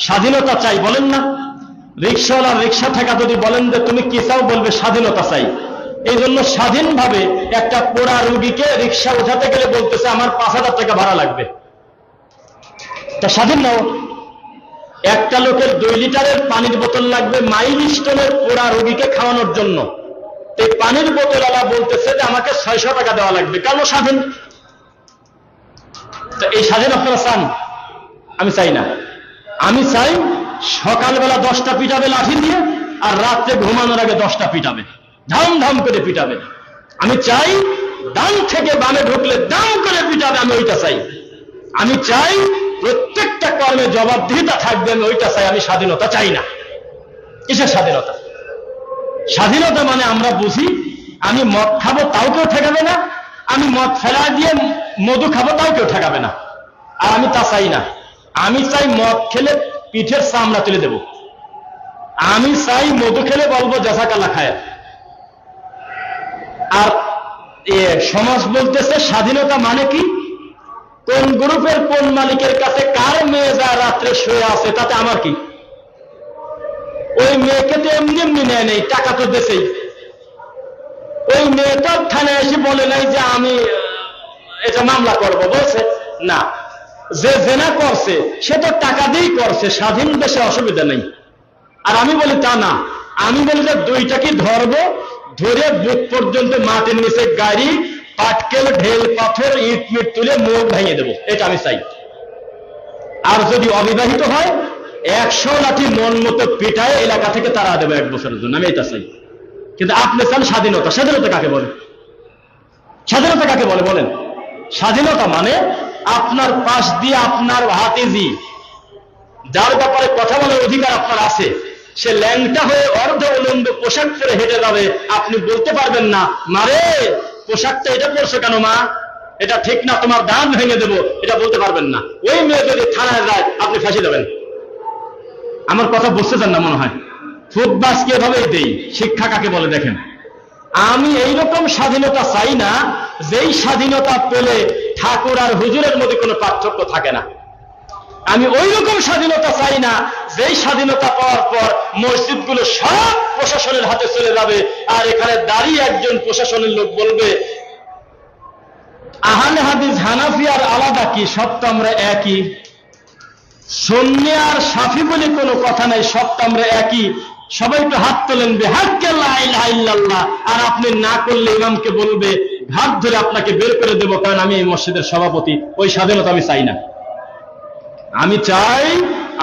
স্বাধীনতা চাই বলেন না? রিক্সাওয়ালা রিক্সা থাকা যদি বলেন যে তুমি কি চাও, বলবে স্বাধীনতা চাই। এই জন্য স্বাধীনভাবে একটা পোড়া রুগীকে রিক্সা উঠাতে গেলে বলতেছে আমার 5,000 টাকা ভাড়া লাগবে। তা স্বাধীন নাও। একটা লোকের 2 লিটারের পানির বোতল লাগবে মাইলস্টোনের পোড়া রোগীকে খাওয়ানোর জন্য। এই পানির বোতলওয়ালা বলতেছে যে আমাকে 600 টাকা দেওয়া লাগবে, কেন? স্বাধীন। তো এই স্বাধীন আপনারা চান? আমি চাই না। আমি চাই সকালবেলা 10টা পিটাবে লাঠি দিয়ে, আর রাত্রে ঘুমানোর আগে 10টা পিটাবে, ধাম ধাম করে পিটাবে। আমি চাই ডান থেকে বামে ঢুকলে দাম করে পিটাবে, আমি ওইটা চাই। আমি চাই প্রত্যেকটা কর্মে জবাবদিহিতা থাকবে, আমি ওইটা চাই। আমি স্বাধীনতা চাই না। কিসের স্বাধীনতা? স্বাধীনতা মানে আমরা বুঝি আমি মদ খাবো তাও কেউ ঠেকাবে না, আমি মদ ফেলা দিয়ে মধু খাবো তাও কেউ ঠেকাবে না। আর আমি তা চাই না। আমি চাই মদ খেলে পিঠের চামড়া তুলে দেব। আমি চাই মধু খেলে বলবো জাযাকাল্লাহ খায়। আর সমাজ বলতেছে স্বাধীনতা মানে কি? কোন গ্রুপের কোন মালিকের কাছে কার মেয়ে যা রাত্রে শুয়ে আছে তাতে আমার কি? ওই মেয়েকে তো এমনি এমনি নেয় নেই, টাকা তো দেশেই। ওই মেয়েটা থানায় এসে বলে নাই যে আমি এটা মামলা করব, বলছে না। যে জেনা করছে সে তো টাকা দিয়েই করছে, স্বাধীন দেশে অসুবিধা নেই। আর আমি বলি তা না। আমি বলি যে 2টাকে ধরবো, ধরে বুক পর্যন্ত মাটির নিচে গাড়ি, পাটকেল, ঢেল, পাথর, ইট মিট তুলে মুখ ভেঙে দেবো, এটা আমি চাই। আর যদি অবিবাহিত হয় 100 লাঠি মন মতো পিটায় এলাকা থেকে তারা দেবে 1 বছরের জন্য, আমি এটা চাই। কিন্তু আপনি চান স্বাধীনতা। স্বাধীনতা কাকে বলে? স্বাধীনতা কাকে বলে বলেন? স্বাধীনতা মানে আপনার পাশ দিয়ে আপনার ভাতিজি, যার ব্যাপারে কথা বলার অধিকার আপনার আছে, সে ল্যাংটা হয়ে অর্ধ উলঙ্গ পোশাক পরে হেঁটে যাবে, আপনি বলতে পারবেন না মারে পোশাকটা এটা পরছো কেন মা, এটা ঠিক না, তোমার দাঁত ভেঙে দেবো, এটা বলতে পারবেন না। ওই মেয়ে যদি থানায় যায় আপনি ফাঁসি দেবেন। আমার কথা বুঝতে চান না মনে হয়। ফুটবাসকে এভাবেই দেই। শিক্ষা কাকে বলে দেখেন। আমি এইরকম স্বাধীনতা চাই না যেই স্বাধীনতা পেলে ঠাকুর আর হুজুরের মধ্যে কোনো পার্থক্য থাকে না। আমি ওই রকম স্বাধীনতা চাই না যেই স্বাধীনতা পাওয়ার পর মসজিদগুলো সব প্রশাসনের হাতে চলে যাবে, আর এখানে দাঁড়িয়ে একজন প্রশাসনের লোক বলবে আহলে হাদিস হানাফি আর আলাদা কি, সব তো আমরা একই। সুন্নি আর শাফি বলে কোনো কথা নাই, সব তো আমরা একই। সবাই একটু হাত তোলেন বিহাক্কে লা ইলাহা ইল্লাল্লাহ, আর আপনি না করলে ইমামকে বলবে হাত ধরে আপনাকে বের করে দেব, কারণ আমি এই মসজিদের সভাপতি। ওই স্বাধীনতা আমি চাই না। আমি চাই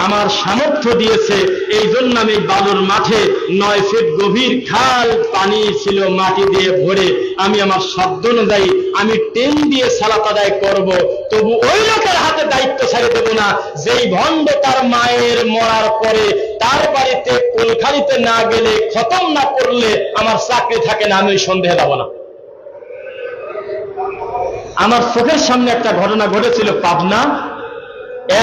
আমার সামর্থ্য দিয়েছে এই জন্য আমি বালুর মাঠে 9 ফিট গভীর খাল, পানি ছিল মাটি দিয়ে ভরে, আমি আমার সাধ্য অনুযায়ী আমি টেন দিয়ে সালাত আদায় করব। তবু ওই লোকের হাতে দায়িত্ব ছেড়ে দেব না যেই ভণ্ড তার মায়ের মরার পরে তার বাড়িতে কোলখালিতে না গেলে, খতম না করলে আমার চাকরি থাকে না, আমি ওই সন্দেহে যাব না। আমার চোখের সামনে একটা ঘটনা ঘটেছিল পাবনা।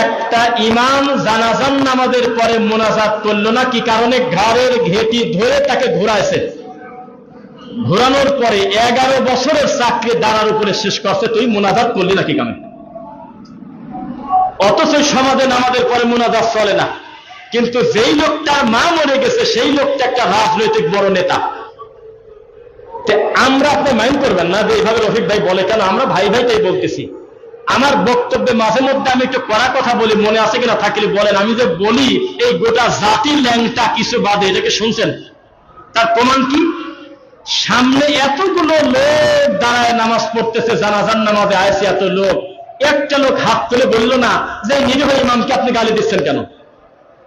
একটা ইমাম জানাজান নামাজের পরে মোনাজাত করলো না, কি কারণে? ঘাড়ের ঘেঁটি ধরে তাকে ঘোরাইছে। ঘোরানোর পরে 11 বছরের চাকরি দাঁড়ার উপরে শেষ করছে, তুই মোনাজাত করলি না কি কারণে? অথচ সমাজে নামাজের পরে মোনাজাত চলে না। কিন্তু যেই লোকটার মা মরে গেছে সেই লোকটা একটা রাজনৈতিক বড় নেতা। আমরা আপনি মাইন্ড করবেন না যে এইভাবে রফিক ভাই বলে কেন, আমরা ভাই ভাই তাই বলতেছি। আমার বক্তব্যে মাঝে মধ্যে আমি একটু কড়া কথা বলি, মনে আছে কিনা থাকলে বলেন। আমি যে বলি এই গোটা জাতি ল্যাংটা কিছু বাদে, এটাকে শুনছেন? তার প্রমাণ কি? সামনে এতগুলো লোক দাঁড়ায় নামাজ পড়তেছে, জানাজান নামাজে আইছে এত লোক, একটা লোক হাত তুলে বলল না যে নিরীহ ইমামকে আপনি গালি দিচ্ছেন কেন?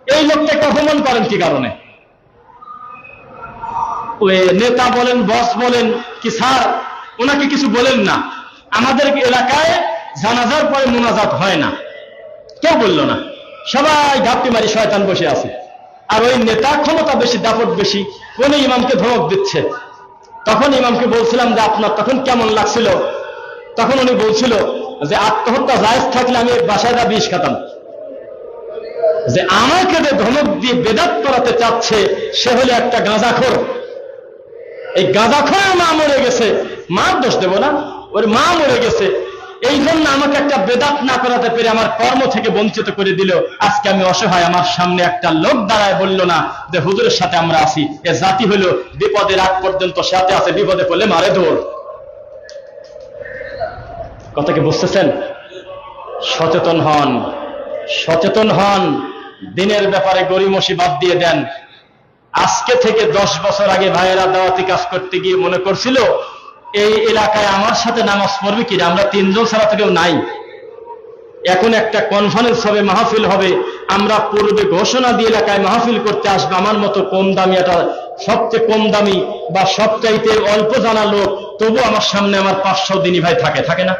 এই লোকটাকে অপমান করেন কি কারণে? ওই নেতা বলেন, বস বলেন কি স্যার, ওনাকে কিছু বলেন না। আমাদের এলাকায় জানাজার পরে মোনাজাত হয় না, কেউ বলল না। সবাই ঘাপটি মারি শয়তান বসে আছে। আর ওই নেতা ক্ষমতা বেশি, দাপট বেশি, কোন ইমামকে ধমক দিচ্ছে। তখন ইমামকে বলছিলাম যে আপনার তখন কেমন লাগছিল? তখন উনি বলছিল যে আত্মহত্যা জায়েজ থাকলে আমি বাসায় যা বিষ খেতাম। যে আমাকে যে ধমক দিয়ে বেদাত করাতে চাচ্ছে সে হলে একটা গাঁজাখোর। এই গাঁজাখোর মা মরে গেছে, মার দোষ দেব না, ওর মা মরে গেছে। এই জন্য আমাকে একটা বেদাত না করাতে পেরে আমার কর্ম থেকে বঞ্চিত করে দিল। আজকে আমি অসহায়, আমার সামনে একটা লোক দাঁড়ায় বলল না যে হুজুরের সাথে আমরা আছি। এ জাতি হলো বিপদের আগ পর্যন্ত সাথে আছে, বিপদে পড়লে মারে দৌড়। কথা কি বুঝতেছেন? সচেতন হন, সচেতন হন, দিনের ব্যাপারে গরিমসি বাদ দিয়ে দেন। আজকে থেকে 10 বছর আগে ভাইয়েরা দাওয়াতি কাজ করতে গিয়ে মনে করছিল এই এলাকায় আমার সাথে নামাজ পড়বে কিনা, আমরা 3 জন ছাড়া তো কেউ নাই। এখন একটা কনফারেন্স হবে, মাহফিল হবে, আমরা পূর্বে ঘোষণা দিয়ে এলাকায় মাহফিল করতে আসবে আমার মতো কম দামি, একটা সবচেয়ে কম দামি বা সবচাইতে অল্প জানা লোক, তবু আমার সামনে আমার 500 দিনী ভাই থাকে না।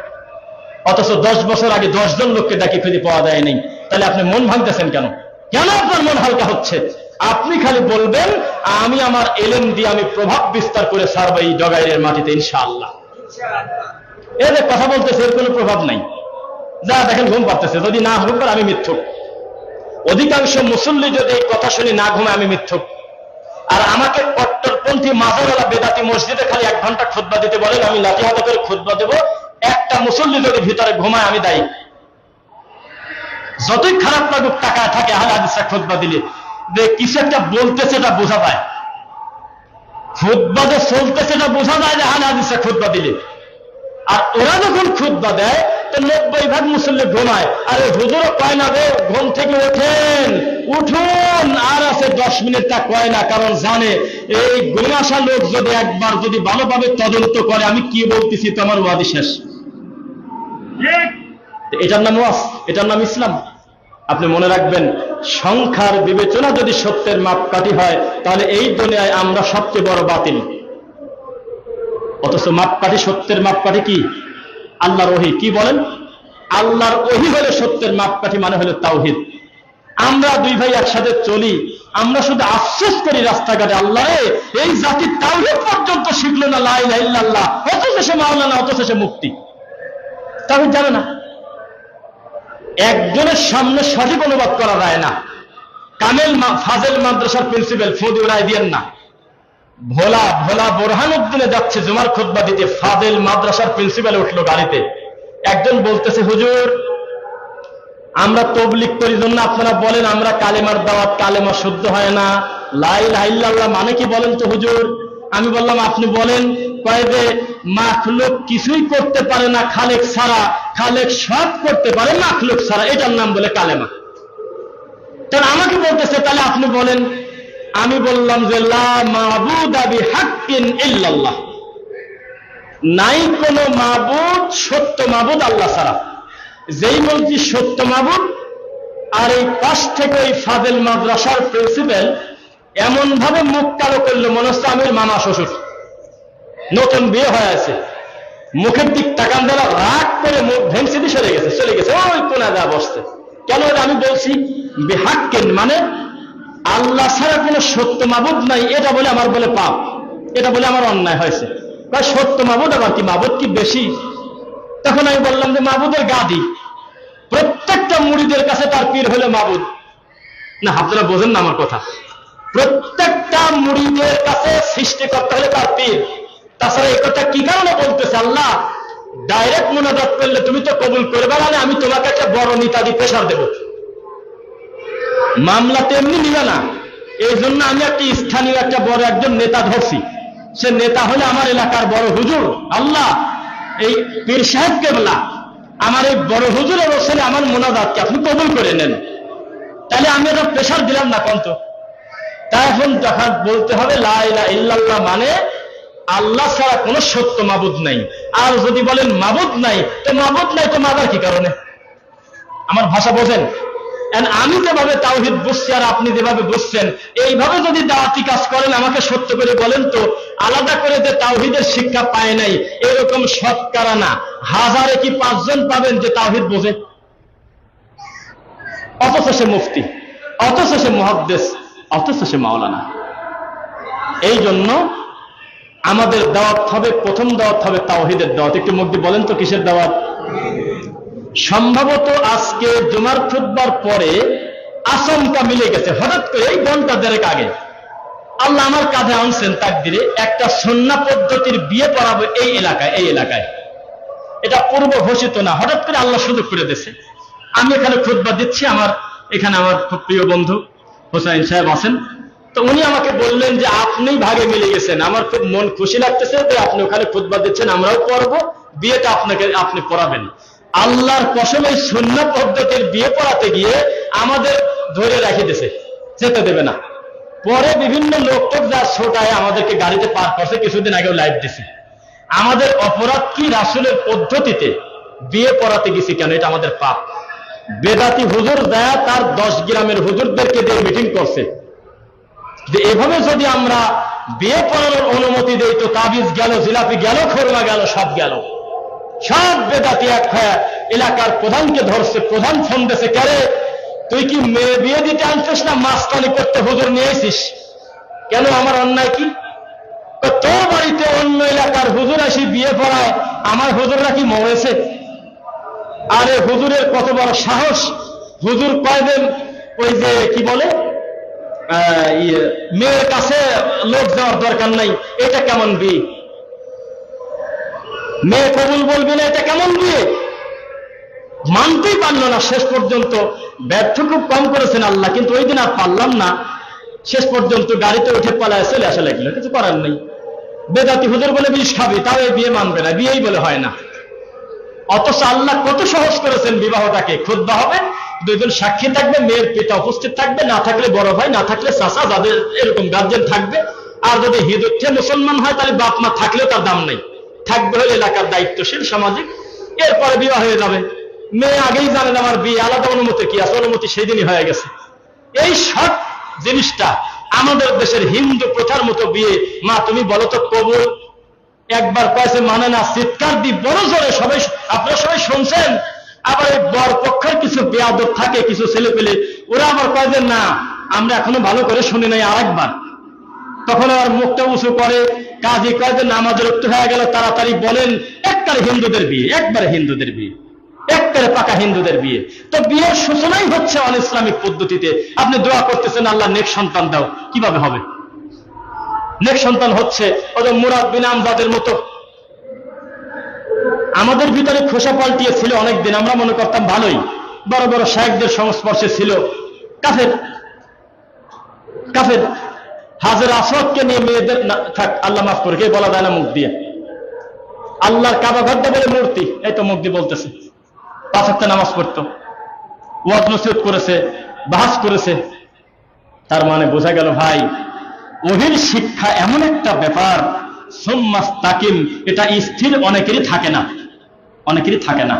অথচ 10 বছর আগে 10 জন লোককে ডাকি খুঁজে পাওয়া যায় নাই। তাহলে আপনি মন ভাঙতেছেন কেন? কেন আপনার মন হালকা হচ্ছে? আপনি খালি বলবেন আমি আমার এলেম দিয়ে আমি প্রভাব বিস্তার করে ছাড়বো এই ডগাইরের মাটিতে ইনশাআল্লাহ। এর কথা বলতেছে, এর কোনো প্রভাব নাই। যা দেখেন ঘুম পাচ্ছে, যদি না হোক আমি মিথ্যুক। অধিকাংশ মুসল্লি যদি এই কথা শুনি না ঘুমে আমি মিথ্যুক। আর আমাকে কট্টরপন্থী মাজারওয়ালা বেদাতি মসজিদে খালি 1 ঘন্টা খুতবা দিতে বলেন, আমি লাঠি হাতে করে খুতবা দেবো, একটা মুসল্লি যদি ভিতরে ঘুমায় আমি দায়ী। যতই খারাপ লাগুক টাকা থাকে আহলে হাদিসরা খুতবা দিলে যে কিছু একটা বলতেছে এটা বোঝা যায়, খুতবা যে চলতেছে এটা বোঝা যায় যে আহলে হাদিসরা খুতবা দিলে। আর ওরা যখন খুতবা দেয় তো 90% মুসল্লি ঘুমায়। আরে হুজুরও কয় না রে ঘুম থেকে ওঠেন, উঠুন, আর আছে 10 মিনিট, তা কয় না, কারণ জানে এই ঘুমাসা লোক যদি একবার যদি ভালোভাবে তদন্ত করে আমি কি বলতেছি তো আমার ওয়াদি শেষ। এটার নাম ওয়াজ, এটার নাম ইসলাম। আপনি মনে রাখবেন, সংখ্যার বিবেচনা যদি সত্যের মাপকাঠি হয় তাহলে এই দুনিয়ায় আমরা সবচেয়ে বড় বাতিল। অথচ মাপকাঠি, সত্যের মাপকাঠি কি? আল্লাহর ওহী। কি বলেন? আল্লাহর ওহী হলো সত্যের মাপকাঠি, মানে হলো তাওহীদ। আমরা 2 ভাই একসাথে চলি, আমরা শুধু আফসোস করি রাস্তাঘাটে, আল্লাহ এই জাতি তাওহীদ পর্যন্ত শিখলো না, লা ইলাহা ইল্লাল্লাহ, অথচ সে মাওলানা, অথচ সে মুফতি, তাওহীদ জানে না। একজনের সামনে সঠিক অনুবাদ করা যায় না। কামেল ফাজেল মাদ্রাসার প্রিন্সিপাল ফদিউর রায় দিয়েন না, ভোলা বোরহানুদ্দিনে যাচ্ছে জুমার খুতবা দিতে, ফাজেল মাদ্রাসার প্রিন্সিপাল উঠলো গাড়িতে। একজন বলতেছে, হুজুর আমরা তবলিগ করি জন্য আপনারা বলেন আমরা কালেমার দাওয়াত, কালেমা শুদ্ধ হয় না, লা ইলাহা ইল্লাল্লাহ মানে কি বলেন তো হুজুর? আমি বললাম আপনি বলেন। কয় যে মাখলুক কিছুই করতে পারে না খালেক ছাড়া, খালেক সব করতে পারে মাখলুক ছাড়া, এটার নাম বলে কালেমা। তাহলে আমাকে বলতেছে তাহলে আপনি বলেন। আমি বললাম যে লা মাবুদা বিহাক্কিন ইল্লাল্লাহ, নাই কোন মাবুদ, সত্য মাবুদ আল্লাহ ছাড়া। যেই বলছি সত্য মাবুদ, আর এই পাশ থেকে ওই ফাজেল মাদ্রাসার প্রিন্সিপাল এমন ভাবে মুখ কালো করলো মনে হচ্ছে আমির মামা শ্বশুর, নতুন বিয়ে হয়ে আছে, মুখের দিক তাকান দ্বারা রাগ করে মুখ ভেঙে দিয়ে সরে গেছে, চলে গেছে ওই কোনা যা বসছে। কেন? আমি বলছি বিহাক্কিন মানে আল্লাহ ছাড়া কোন সত্য মাবুদ নাই, এটা বলে আমার বলে পাপ, এটা বলে আমার অন্যায় হয়েছে। সত্য মাবুদ আবার কি, মাবুদ কি বেশি? তখন আমি বললাম যে মাবুদের গাদি, প্রত্যেকটা মুরিদের কাছে তার পীর হলো মাবুদ। না আপনারা বোঝেন না আমার কথা, প্রত্যেকটা মুরিদের কাছে সৃষ্টিকর্তা হলে তার পীর। তাছাড়া এই কথা কি কারণে বলতেছে? আল্লাহ ডাইরেক্ট মুনাজাত করলে তুমি তো কবুল করবে না, আমি তোমাকে একটা বড় নিতাদি প্রেসার দেব, মামলা তেমনি নিবে না। এই জন্য আমি একটি স্থানীয় একটা বড় একজন নেতা ধরছি, সে নেতা হলে আমার এলাকার বড় হুজুর। আল্লাহ এই পীর সাহেব কেবলা আমার এই বড় হুজুরের ওসিলায় আমার মুনাজাতকে আপনি কবুল করে নেন। তাহলে আমি এটা প্রেসার দিলাম না কোন তো? তাই এখন যখন বলতে হবে লা ইলাহা ইল্লাল্লাহ মানে আল্লাহ ছাড়া কোনো সত্য মাবুদ নাই। আর যদি বলেন মাবুদ নাই, তো মাবুদ নাই তো মাদার কি কারণে? আমার ভাষা বোঝেন? আমি যেভাবে তাওহীদ বুঝছি আর আপনি যেভাবে বুঝছেন, এইভাবে যদি দাওয়াতি কাজ করেন আমাকে সত্য করে বলেন তো, আলাদা করে যে তাওহীদের শিক্ষা পায় নাই এরকম শতকরা না, হাজারে কি 5 জন পাবেন যে তাওহীদ বোঝে, অথচ সে মুফতি, অথচ সে মুহাদ্দিস, অথচ সে মাওলানা। এই জন্য আমাদের দাওয়াত হবে, প্রথম দাওয়াত হবে তাওহীদের দাওয়াত। একটু মুখ দিয়ে বলেন তো কিসের দাওয়াত? সম্ভবত আজকে জুমার খুতবার পরে আচমকা মিলে গেছে, হঠাৎ করে এই ঘন্টা 1.5 আগে আল্লাহ আমার কাঁধে আনছেন তাকদিরে একটা সুন্নাহ পদ্ধতির বিয়ে পড়াবো এই এলাকায়। এটা পূর্ব ঘোষিত না, হঠাৎ করে আল্লাহ সুযোগ করে দিয়েছে। আমি এখানে খুতবা দিচ্ছি, এখানে আমার খুব প্রিয় বন্ধু হোসাইন সাহেব আছেন, তো উনি আমাকে বললেন যে আপনি ভাগে মিলে গেছেন, আমার খুব মন খুশি লাগতেছে যে আপনি ওখানে খুতবা দিচ্ছেন, আমরাও পড়বো, বিয়েটা আপনি পড়াবেন। আল্লাহর কসম এই সুন্নাত পদ্ধতির বিয়ে পড়াতে গিয়ে আমাদের ধরে রেখে দিয়েছে, যেতে দেবে না। পরে বিভিন্ন লোক যা ছোটায় আমাদেরকে গাড়িতে পার করছে, কিছুদিন আগেও লাইভ দিছি। আমাদের অপরাধ কি? রাসূলের পদ্ধতিতে বিয়ে পড়াতে গেছি কেন? এটা আমাদের পাপ। বেদাতি হুজুর দেয়া তার 10 গ্রামের হুজুরদেরকে দিয়ে মিটিং করছে যে এভাবে যদি আমরা বিয়ে পড়ানোর অনুমতি দেই তো তাবিজ গেল, জিলাপি গেল, খোরমা গেল, সব গেল। সব বেদাতি এক হয়ে এলাকার প্রধানকে ধরছে। প্রধান ফোন দিয়েছে, কেরে তুই কি মেয়ে বিয়ে দিতে আনছিস না মাস্তানি করতে হুজুর নিয়েছিস? কেন, আমার অন্যায় কি? তোর বাড়িতে অন্য এলাকার হুজুর আসি বিয়ে পড়ায়, আমার হুজুররা কি মরেছে? আরে হুজুরের কত বড় সাহস! হুজুর কয়দিন ওই যে কি বলে মেয়ের কাছে লোক যাওয়ার দরকার নাই, এটা কেমন বিয়ে? মেয়ে কবুল বলবে না, এটা কেমন বিয়ে? মানতেই পারল না। শেষ পর্যন্ত ব্যর্থ খুব কম করেছেন আল্লাহ, কিন্তু ওই দিন আর পারলাম না। শেষ পর্যন্ত গাড়িতে উঠে পালায় চলে আসা লাগলো, কিছু করার নেই। বেদাতি হুজুর বলে বিষ খাবি, তাও এই বিয়ে মানবে না, বিয়েই বলে হয় না। অথচ আল্লাহ কত সহজ করেছেন বিবাহটাকে। খুতবা হবে, 2 জন সাক্ষী থাকবে, মেয়ের পিতা উপস্থিত থাকবে, না থাকলে বড় ভাই, না থাকলে চাচা, যাদের এরকম গার্জেন থাকবে। আর যদি হিন্দুত্বে মুসলমান হয় তাহলে বাপ মা থাকলেও তার দাম নেই, থাকবে হলে এলাকার দায়িত্বশীল সামাজিক। এরপরে বিবাহ হয়ে যাবে। মেয়ে আগেই জানেন আমার বিয়ে, আলাদা অনুমতি কি আছে? অনুমতি সেই দিনই হয়ে গেছে। এই সব জিনিসটা আমাদের দেশের হিন্দু প্রথার মতো বিয়ে। মা তুমি বলো তো কবুল, একবার কয়েছে মানে না, চিৎকার দি বড় জোরে, সবাই আপনারা সবাই শুনছেন। আবার এই বর পক্ষের কিছু বেয়াদব থাকে, কিছু ছেলে পেলে, ওরা আবার কয় যে না আমরা এখনো ভালো করে শুনি নাই, আরেকবার। তখন আবার মুখটা উঁচু করে, কাজী কয় যে নামাজের রক্ত হয়ে গেল, তাড়াতাড়ি বলেন। একবারে হিন্দুদের বিয়ে, একবারে হিন্দুদের বিয়ে, একবারে পাকা হিন্দুদের বিয়ে। তো বিয়ের সূচনাই হচ্ছে অন ইসলামিক পদ্ধতিতে। আপনি দোয়া করতেছেন আল্লাহ নেক সন্তান দাও, কিভাবে হবে? নেক সন্তান হচ্ছে ওদের মুরাদ বিন আমজাদের মতো। আমাদের ভিতরে খোসা পাল্টিয়ে ছিল অনেকদিন, আমরা মনে করতাম ভালোই, বড় বড় শায়েখদের সংস্পর্শে ছিল। কাফের কাফের হাজের আসওয়াদকে নিয়ে মেয়েদের থাক, আল্লাহ মাফ করে, কে বলা যায় না মুখ দিয়ে। আল্লাহর কাবা ঘরটা বলে মূর্তি, এই তো মুখ দিয়ে বলতেছে। 5 ওয়াক্ত নামাজ পড়তো, ওয়াজ নসিহত করেছে, বাহাস করেছে। তার মানে বোঝা গেল ভাই, ওহির শিক্ষা এমন একটা ব্যাপার, সুম্মাস্তাকিম, এটা স্থির অনেকেরই থাকে না, অনেকেরই থাকে না।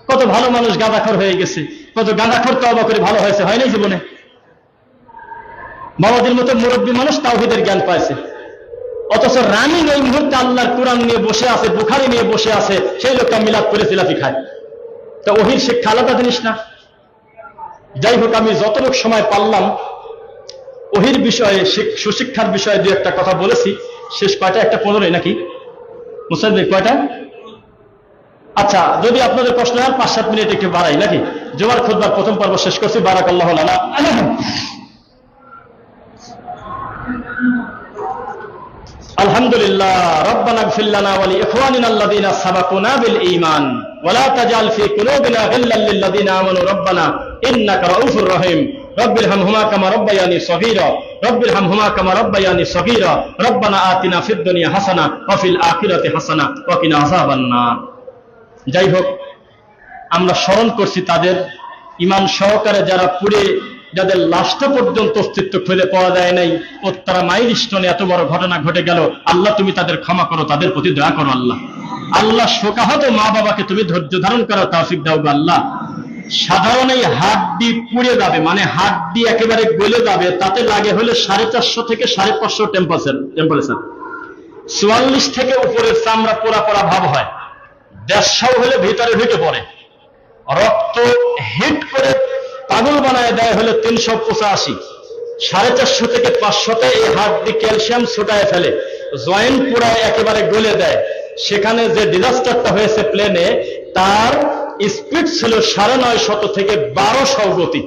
কত ভালো মানুষ গাঁজাখোর হয়ে গেছে, কত গাঁজাখোর তওবা করে ভালো হয়েছে, হয় নাই জীবনে? বাবাদের মতো মুরব্বী মানুষ তাওহীদের জ্ঞান পাইছে, অথচ রানিং এই মুহূর্তে আল্লাহর কোরআন নিয়ে বসে আছে, বুখারী নিয়ে বসে আছে, সেই লোকটা মিলাদ করে জিলাপি খায়। তা ওহির শিক্ষা আলাদা জিনিস না? যাই হোক, আমি যতটুক সময় পারলাম ওহির বিষয়ে, সুশিক্ষার বিষয়ে 2-1টা কথা বলেছি। শেষ কয়টা? 1:15 নাকি মুসাইদ কয়টা? আচ্ছা, যদি আপনাদের প্রশ্ন হয় 5-7 মিনিট একটু বাড়াই নাকি? জুমার খুতবার প্রথম পর্ব শেষ করছি। বারাকাল্লাহু লানা। আলহামদুলিল্লাহ। রব্বানা ইগফির লানা ওয়া লিইখওয়ানিনা আল্লাযীনা সাবাকুনা বিল ঈমান ওয়া লা তাজআল ফী কুলুবিনা গিল্লাল লিল লাযীনা আমানু রব্বানা ইন্নাকা রাউফুর রহিম। রব্বিরহামহুমা কামা রাব্বায়ানি সগীরা রব্বিরহামহুমা কামা রাব্বায়ানি সগীরা রব্বানা আতিনা ফিদ দুনিয়া হাসানা ওয়া ফিল আখিরাতি হাসানা ওয়া কিনা আযাবান নার। যাই হোক, আমরা স্মরণ করছি তাদের ঈমান সহকারে যারা পুড়ে, যাদের লাশটা পর্যন্ত অস্তিত্ব খুঁজে পাওয়া যায় নাই, ও তারা মাইলস্টোনে এত বড় ঘটনা ঘটে গেল। আল্লাহ তুমি তাদের ক্ষমা করো, তাদের প্রতি দয়া করো আল্লাহ। আল্লাহ শোকাহত মা বাবাকে তুমি ধৈর্য ধারণ করো, তৌফিক দাও আল্লাহ। সাধারণ এই হাড্ডি পুড়ে যাবে, মানে হাড্ডি একেবারে গলে যাবে, তাতে লাগে হলে 450 থেকে 550 টেম্পারেচার। 44 থেকে উপরের চামড়া পোড়া পোড়া ভাব হয়। 150 হলে ভিতরে ঢুকে পড়ে। রক্ত হিট করে পাগল বানায় দেয় হলে 385। 450 থেকে 500-তে এই হাড্ডি ক্যালসিয়াম ছোটায় ফেলে, জয়েন্ট পোড়ায় একেবারে গলে দেয়। সেখানে যে ডিজাস্টারটা হয়েছে প্লেনে, তার স্পিড ছিল 950 থেকে 1200 গতি।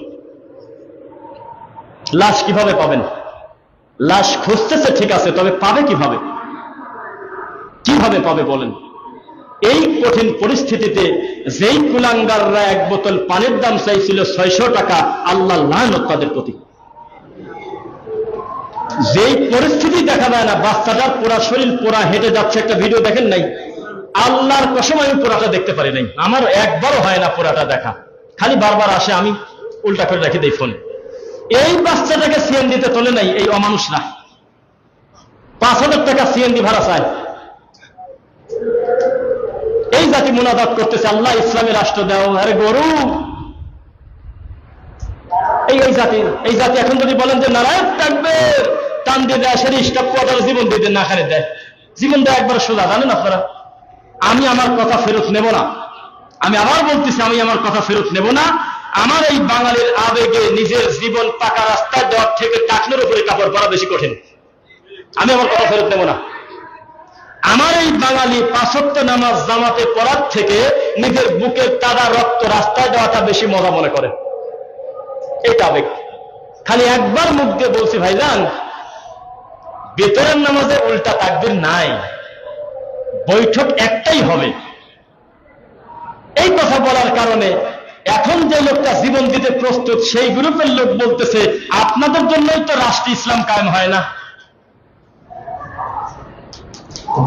লাশ কিভাবে পাবেন? লাশ খুঁজতেছে ঠিক আছে, তবে পাবে কিভাবে? কিভাবে পাবে বলেন? এই কঠিন পরিস্থিতিতে যেই কুলাঙ্গাররা এক বোতল পানির দাম চাইছিল 600 টাকা, আল্লাহ লানত তাদের প্রতি। যেই পরিস্থিতি দেখা যায় না, বাচ্চাটার পুরা শরীর পুরা হেঁটে যাচ্ছে, একটা ভিডিও দেখেন নাই? আল্লাহর কসম আমি পুরাটা দেখতে পারি নাই, আমার একবারও হয় না পুরাটা দেখা, খালি বারবার আসে, আমি উল্টা করে রেখে দেই ফোন। এই বাচ্চাটাকে সিএনজিতে তোলে নাই এই অমানুষরা, 5000 টাকা সিএনজি ভাড়া চায়। এই জাতি মুনাজাত করতেছে, আল্লাহ ইসলামী রাষ্ট্র দাও। আরে গরু, এই জাতি এখন যদি বলেন যে নারায়ণ থাকবে, টান দিয়ে দেয়, সেটা স্টপ কোয়ার্টার জীবন দিয়ে দেয়, না খানে দেয়, জীবন দেয় একবার সোজা, জানেন আপনারা? আমি আমার কথা ফেরত নেব না, আমি আবার বলতেছি, আমি আমার কথা ফেরত নেব না। আমার এই বাঙালির আবেগে নিজের জীবন পাকা রাস্তায় দেওয়ার থেকে টাকনোর উপরে কাপড় পরা বেশি কঠিন। আমি আমার কথা ফেরত নেব না। আমার এই বাঙালি 5 ওয়াক্ত নামাজ জামাতে পড়ার থেকে নিজের বুকের তাজা রক্ত রাস্তায় দেওয়াটা বেশি মজা মনে করে, এটা আবেগ। খালি একবার মুখ দিয়ে বলছি, ভাইজান বেতনের নামাজে উল্টা তাকবীর নাই, বৈঠক একটাই হবে। এই কথা বলার কারণে এখন যে লোকটা জীবন দিতে প্রস্তুত, সেই গ্রুপের লোক বলতেছে আপনাদের জন্যই তো রাষ্ট্র ইসলাম কায়েম হয় না।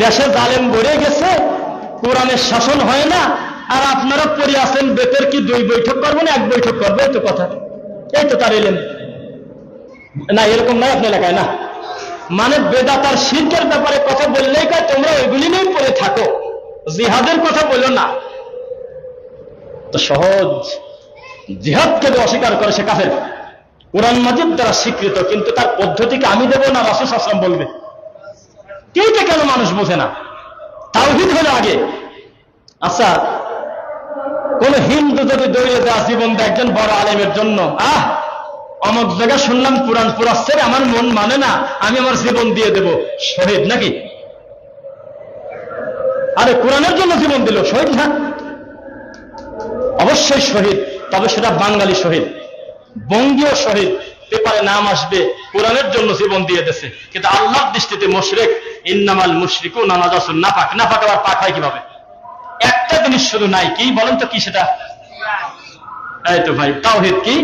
দেশে জালেম ভরে গেছে, কোরআনের শাসন হয় না, আর আপনারা পড়ে আছেন বেতের কি 2 বৈঠক করবো না 1 বৈঠক করবো, এই তো কথা, এই তো তার এলেন না, এরকম নাই আপনার এলাকায় না। মানে বেদাত আর শিরকের ব্যাপারে কথা বললেই কয় তোমরা ওইগুলি নিয়ে পড়ে থাকো, জিহাদের কথা বলো না। তো সহজ, জিহাদকে অস্বীকার করে সে কাফের, কোরআন মাজিদ দ্বারা স্বীকৃত, কিন্তু তার পদ্ধতিকে আমি দেবো না, রাসূল সাল্লাল্লাহু আলাইহি ওয়াসাল্লাম বলবে। এইটা কেন মানুষ বোঝে না? তাওহীদ হলো আগে। আচ্ছা, কোন হিন্দু যদি দৌড়ে দেওয়া জীবন দেয় একজন বড় আলেমের জন্য, অমুক জায়গায় শুনলাম কোরআন পড়াচ্ছে, আমার মন মানে না, আমি আমার জীবন দিয়ে দেব, শহীদ নাকি? আরে কোরআনের জন্য জীবন দিল, শহীদ না? অবশ্যই শহীদ, তবে সেটা বাঙালি শহীদ, বঙ্গীয় শহীদ, পেপারে নাম আসবে কোরআনের জন্য জীবন দিয়ে দিয়েছে। কিন্তু আল্লাহর দৃষ্টিতে মুশরিক, ইন্নামাল মুশরিকুনা নাজাসুন, নাপাক। নাপাক আবার পাক হয় কিভাবে? একটা জিনিস শুধু নাই, কি বলেন তো, কি সেটা? এই তো ভাই, তাওহীদ কি,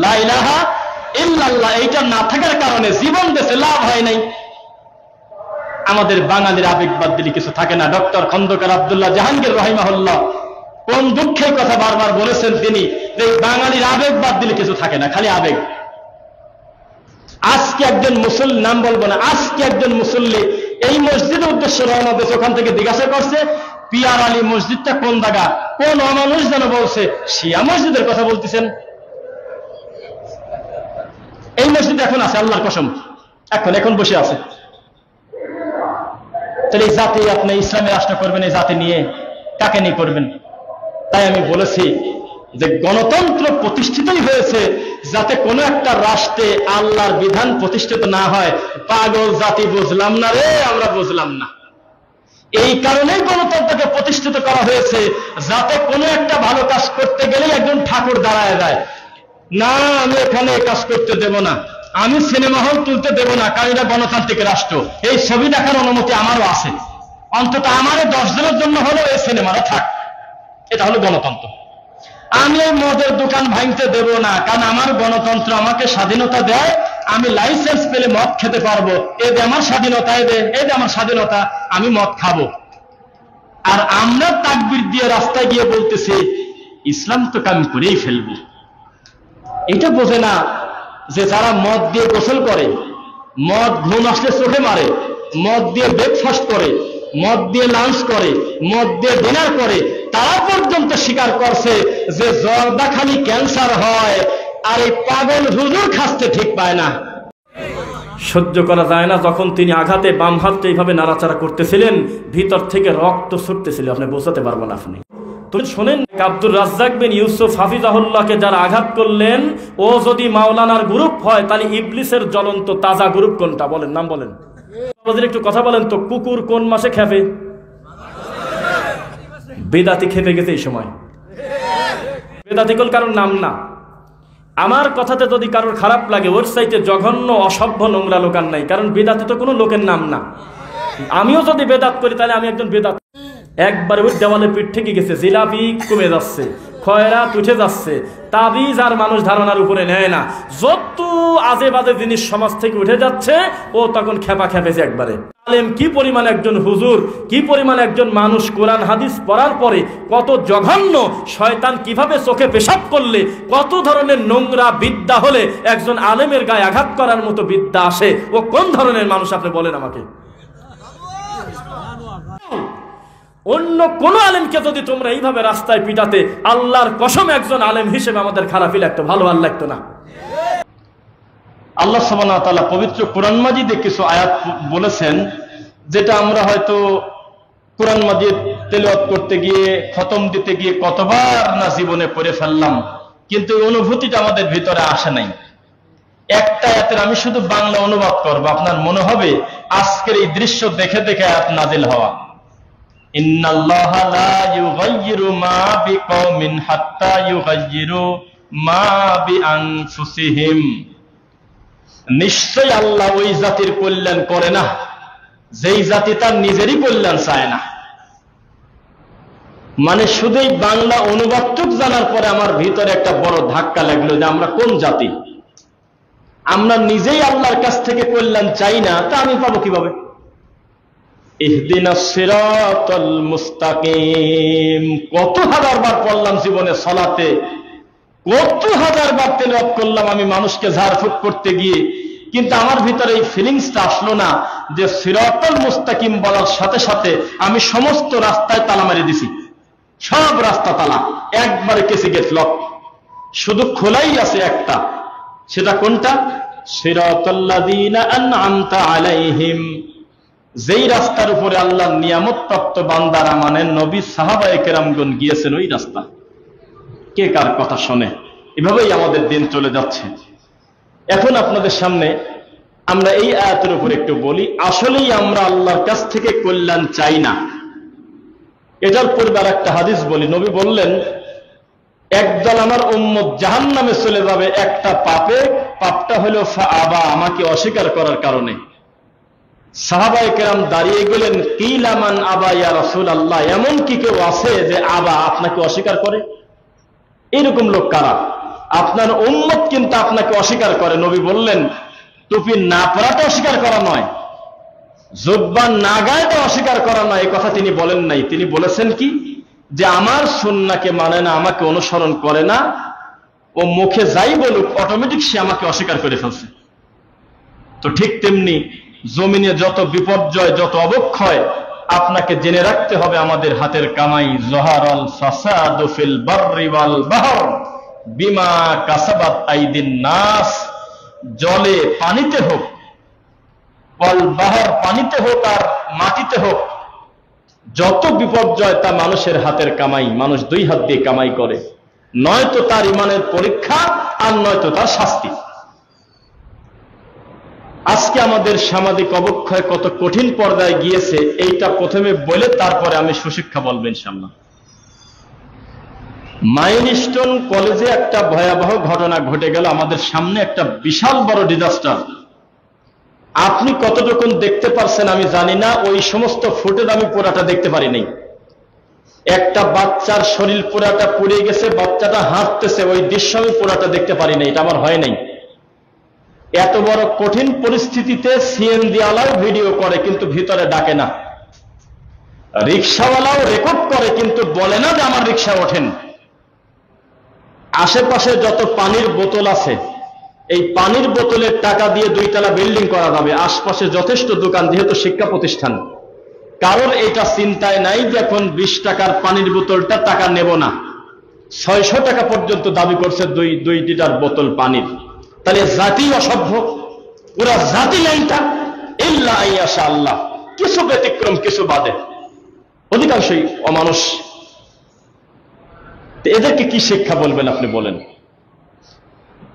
লা ইলাহা ইল্লাল্লাহ, এইটা না থাকার কারণে জীবন দেশে লাভ হয় নাই। আমাদের বাঙালির আবেগ বাদ দিলে কিছু থাকে না। ডক্টর খন্দকার আব্দুল্লাহ জাহাঙ্গীর রাহিমাহুল্লাহ কোন দুঃখের কথা বারবার বলেছেন তিনি, যে বাঙালির আবেগ বাদ দিলে কিছু থাকে না, খালি আবেগ। আজকে একজন মুসল্লি, নাম বলবো না, আজকে একজন মুসল্লি এই মসজিদের উদ্দেশ্যে রওনা দিয়েছে, ওখান থেকে জিজ্ঞাসা করছে পিয়ার আলী মসজিদটা কোন জায়গা, কোন অমানুষ যেন বলছে শিয়া মসজিদের কথা বলতেছেন। এই মসজিদ এখন আছে, আল্লাহর কসম, এখন বসে আছে। তাহলে এই জাতি, আপনি ইসলামী রাষ্ট্র করবেন, এই জাতি নিয়ে কাকে নিয়ে করবেন? তাই আমি বলেছি যে গণতন্ত্র প্রতিষ্ঠিতই হয়েছে যাতে কোনো একটা রাষ্ট্রে আল্লাহর বিধান প্রতিষ্ঠিত না হয়। পাগল জাতি বুঝলাম না রে, আমরা বুঝলাম না। এই কারণেই গণতন্ত্রকে প্রতিষ্ঠিত করা হয়েছে যাতে কোনো একটা ভালো কাজ করতে গেলেই একজন ঠাকুর দাঁড়ায় যায়, না আমি এখানে কাজ করতে দেব না, আমি সিনেমা হল তুলতে দেব না, কারণ এটা গণতান্ত্রিক রাষ্ট্র, এই ছবি দেখার অনুমতি আমারও আছে, অন্তত আমারও 10 জনের জন্য হলেও এই সিনেমাটা থাক, এটা হলো গণতন্ত্র। আমি এই মদের দোকান ভাঙতে দেব না, কারণ আমার গণতন্ত্র আমাকে স্বাধীনতা দেয়, আমি লাইসেন্স পেলে মদ খেতে পারবো, এই যে আমার স্বাধীনতা, এই যে আমার স্বাধীনতা, আমি মদ খাবো। আর আমরা তাকবীর দিয়ে রাস্তায় গিয়ে বলতেছি ইসলাম তো কামি করেই ফেলবো। এটা বোঝে না যে যারা মদ দিয়ে গোসল করে, মদ ঘুম আসলে চোখে মারে, মদ দিয়ে ব্রেকফাস্ট করে, মদ দিয়ে লাঞ্চ করে, মদ দিয়ে ডিনার করে, তারা পর্যন্ত স্বীকার করছে যে জর্দা খালি ক্যান্সার হয়, আর এই পাগল হুজুর খাসতে ঠিক পায় না। সহ্য করা যায় না যখন তিনি আঘাতে বাম হাতটা এইভাবে নাড়াচাড়া করতেছিলেন, ভিতর থেকে রক্ত ছুটতেছিল, আপনি বোঝাতে পারবেন আপনি। তুমি শোনেন, আব্দুর রাজ্জাক বিন ইউসুফ হাফিজাহুল্লাহকে যারা আঘাত করলেন, ও যদি মাওলানার গ্রুপ হয় তাহলে ইবলিসের জ্বলন্ত তাজা গ্রুপ কোনটা বলেন, নাম বলেন। একটু কথা বলেন তো, কুকুর কোন মাসে খেপে? বেদাতি খেপে গেছে এই সময়। বেদাতি কোন কারোর নাম না। আমার কথাতে যদি কারোর খারাপ লাগে, ওর চাইতে জঘন্য অসভ্য নোংরা লোকার নাই, কারণ বেদাতি তো কোনো লোকের নাম না। আমিও যদি বেদাত করি তাহলে আমি একজন বেদাত। একবার ওই দেওয়ালে পিঠ থেকে গেছে, জিলাপি কমে যাচ্ছে, খয়রাত উঠে যাচ্ছে, তাবিজ আর মানুষ ধারণার উপরে নেয় না, যত আজে বাজে জিনিস সমাজ থেকে উঠে যাচ্ছে, ও তখন খেপা খেপেছে একবারে। আলেম কি পরিমাণ একজন হুজুর, কি পরিমাণ একজন মানুষ কোরআন হাদিস পড়ার পরে কত জঘন্য শয়তান কিভাবে চোখে পেশাব করলে, কত ধরনের নোংরা বিদ্যা হলে একজন আলেমের গায়ে আঘাত করার মতো বিদ্যা আসে, ও কোন ধরনের মানুষ আপনি বলেন আমাকে। অন্য কোন আলেমকে যদি তোমরা এইভাবে রাস্তায় পিটাতে, আল্লাহর কসম একজন আলেম হিসেবে আমাদের খারাপই লাগতো, ভালো আর লাগতো না। আল্লাহ সুবহানাহু ওয়া তাআলা পবিত্র কোরআন মাজিদে কিছু আয়াত বলেছেন, যেটা আমরা হয়তো কোরআন মাজিদ তেলাওয়াত করতে গিয়ে, খতম দিতে গিয়ে কতবার না জীবনে পড়ে ফেললাম, কিন্তু অনুভূতিটা আমাদের ভিতরে আসে নাই। একটা আয়াতের আমি শুধু বাংলা অনুবাদ করব, আপনার মনে হবে আজকের এই দৃশ্য দেখে দেখে আয়াত নাজিল হওয়া। ইন্নাল্লাহা লা ইউগাইয়িরু মা বিকওমিন হাত্তা ইউগাইয়িরু মা বিআনফুসিহিম। নিশ্চয় আল্লাহ ওই জাতির কল্যাণ করে না যেই জাতি তার নিজেরই কল্যাণ চায় না। মানে শুধুই বাংলা অনুবাদটুক জানার পরে আমার ভিতরে একটা বড় ধাক্কা লাগলো যে আমরা কোন জাতি, আমরা নিজেই আল্লাহর কাছ থেকে কল্যাণ চাই না, তা আমি পাবো কিভাবে? ইহদিনাস সিরাতাল মুস্তাকিম কত হাজার বার পড়লাম জীবনে সালাতে, কত হাজার বার তেলাওয়াত করলাম আমি মানুষকে ঝাড়ফুঁক করতে গিয়ে, কিন্তু আমার ভিতরে এই ফিলিংসটা আসলো না যে সিরাতাল মুস্তাকিম বলার সাথে সাথে আমি সমস্ত রাস্তায় তালা মারি দিছি, সব রাস্তা তালা, একবারে কেসি গেট লক, শুধু খোলাই আছে একটা, সেটা কোনটা? সিরাতাল্লাযীনা আন'আমতা আলাইহিম, যেই রাস্তার উপরে আল্লাহর নিয়ামত প্রাপ্ত বান্দারা মানে নবী সাহাবায়ে কেরামগণ গিয়েছেন, ওই রাস্তা। কে কার কথা শোনে? এভাবেই আমাদের দিন চলে যাচ্ছে। এখন আপনাদের সামনে আমরা এই আয়াতের উপর একটু বলি, আসলেই আমরা আল্লাহর কাছ থেকে কল্যাণ চাই না। এটার পরিবার একটা হাদিস বলি, নবী বললেন একদল আমার উম্মত জাহান্নামে চলে যাবে একটা পাপে, পাপটা হলো ফাআবা, আমাকে অস্বীকার করার কারণে। সাহাবায়ে কেরাম দাঁড়িয়ে গেলেন, কিলা মান আবা ইয়া রাসূলুল্লাহ, এমন কি কেউ আছে যে আবা আপনাকে অস্বীকার করে? এরকম লোক কারা? আপনার উম্মত কিন্তু আপনাকে অস্বীকার করে। নবী বললেন টুপি না পরাটা অস্বীকার করা নয়, জুব্বা না গায়েটা অস্বীকার করা নয়, এই কথা তিনি বলেন নাই। তিনি বলেছেন কি, যে আমার সুন্নাহকে মানে না, আমাকে অনুসরণ করে না, ও মুখে যাই বলুক অটোমেটিক সে আমাকে অস্বীকার করে ফেলছে। তো ঠিক তেমনি জমিনে যত বিপর্যয়, যত অবক্ষয়, আপনাকে জেনে রাখতে হবে আমাদের হাতের কামাই। যহারাল ফাসাদু ফিল বাররি ওয়াল বাহর বিমা কাসাবাত আইদিন নাস, জলে পানিতে হোক, ওয়াল বাহর পানিতে হোক আর মাটিতে হোক, যত বিপর্যয় তা মানুষের হাতের কামাই। মানুষ দুই হাত দিয়ে কামাই করে, নয়তো তার ইমানের পরীক্ষা আর নয়তো তার শাস্তি। আজকে আমাদের সামাজিক অবক্ষয় কত কঠিন পর্যায়ে গিয়েছে, এইটা প্রথমে বলে তারপরে আমি সুশিক্ষা বলবো ইনশাআল্লাহ। মাইলস্টোন কলেজে একটা ভয়াবহ ঘটনা ঘটে গেল আমাদের সামনে, একটা বিশাল বড় ডিজাস্টার। আপনি কতটুকু দেখতে পারছেন আমি জানি না, ওই সমস্ত ফুটেজ আমি পুরাটা দেখতে পারি নাই। একটা বাচ্চার শরীর পুরাটা পুড়ে গেছে, বাচ্চাটা হাঁটতেছে, ওই দৃশ্য আমি পুরাটা দেখতে পারি নাই, এটা আমার হয় নাই। এত বড় কঠিন পরিস্থিতিতে সিএনজি ওয়ালাও ভিডিও করে কিন্তু ভিতরে ডাকে না, রিক্সাওয়ালাও রেকর্ড করে কিন্তু বলে না যে আমার রিক্সা ওঠেন। আশেপাশে যত পানির বোতল আছে, এই পানির বোতলের টাকা দিয়ে 2 তলা বিল্ডিং করা যাবে, আশপাশে যথেষ্ট দোকান, যেহেতু শিক্ষা প্রতিষ্ঠান, কারোর এটা চিন্তায় নাই যে এখন 20 টাকার পানির বোতলটা টাকা নেব না, 600 টাকা পর্যন্ত দাবি করছে 2 লিটার বোতল পানির। তাহলে জাতি অসভ্য, পুরা জাতি এইটা, ইল্লা আইয়াশা আল্লাহ, কিছু ব্যতিক্রম কিছু বাদে, অধিকাংশই অমানুষ। এদেরকে কি শিক্ষা বলবেন আপনি বলেন?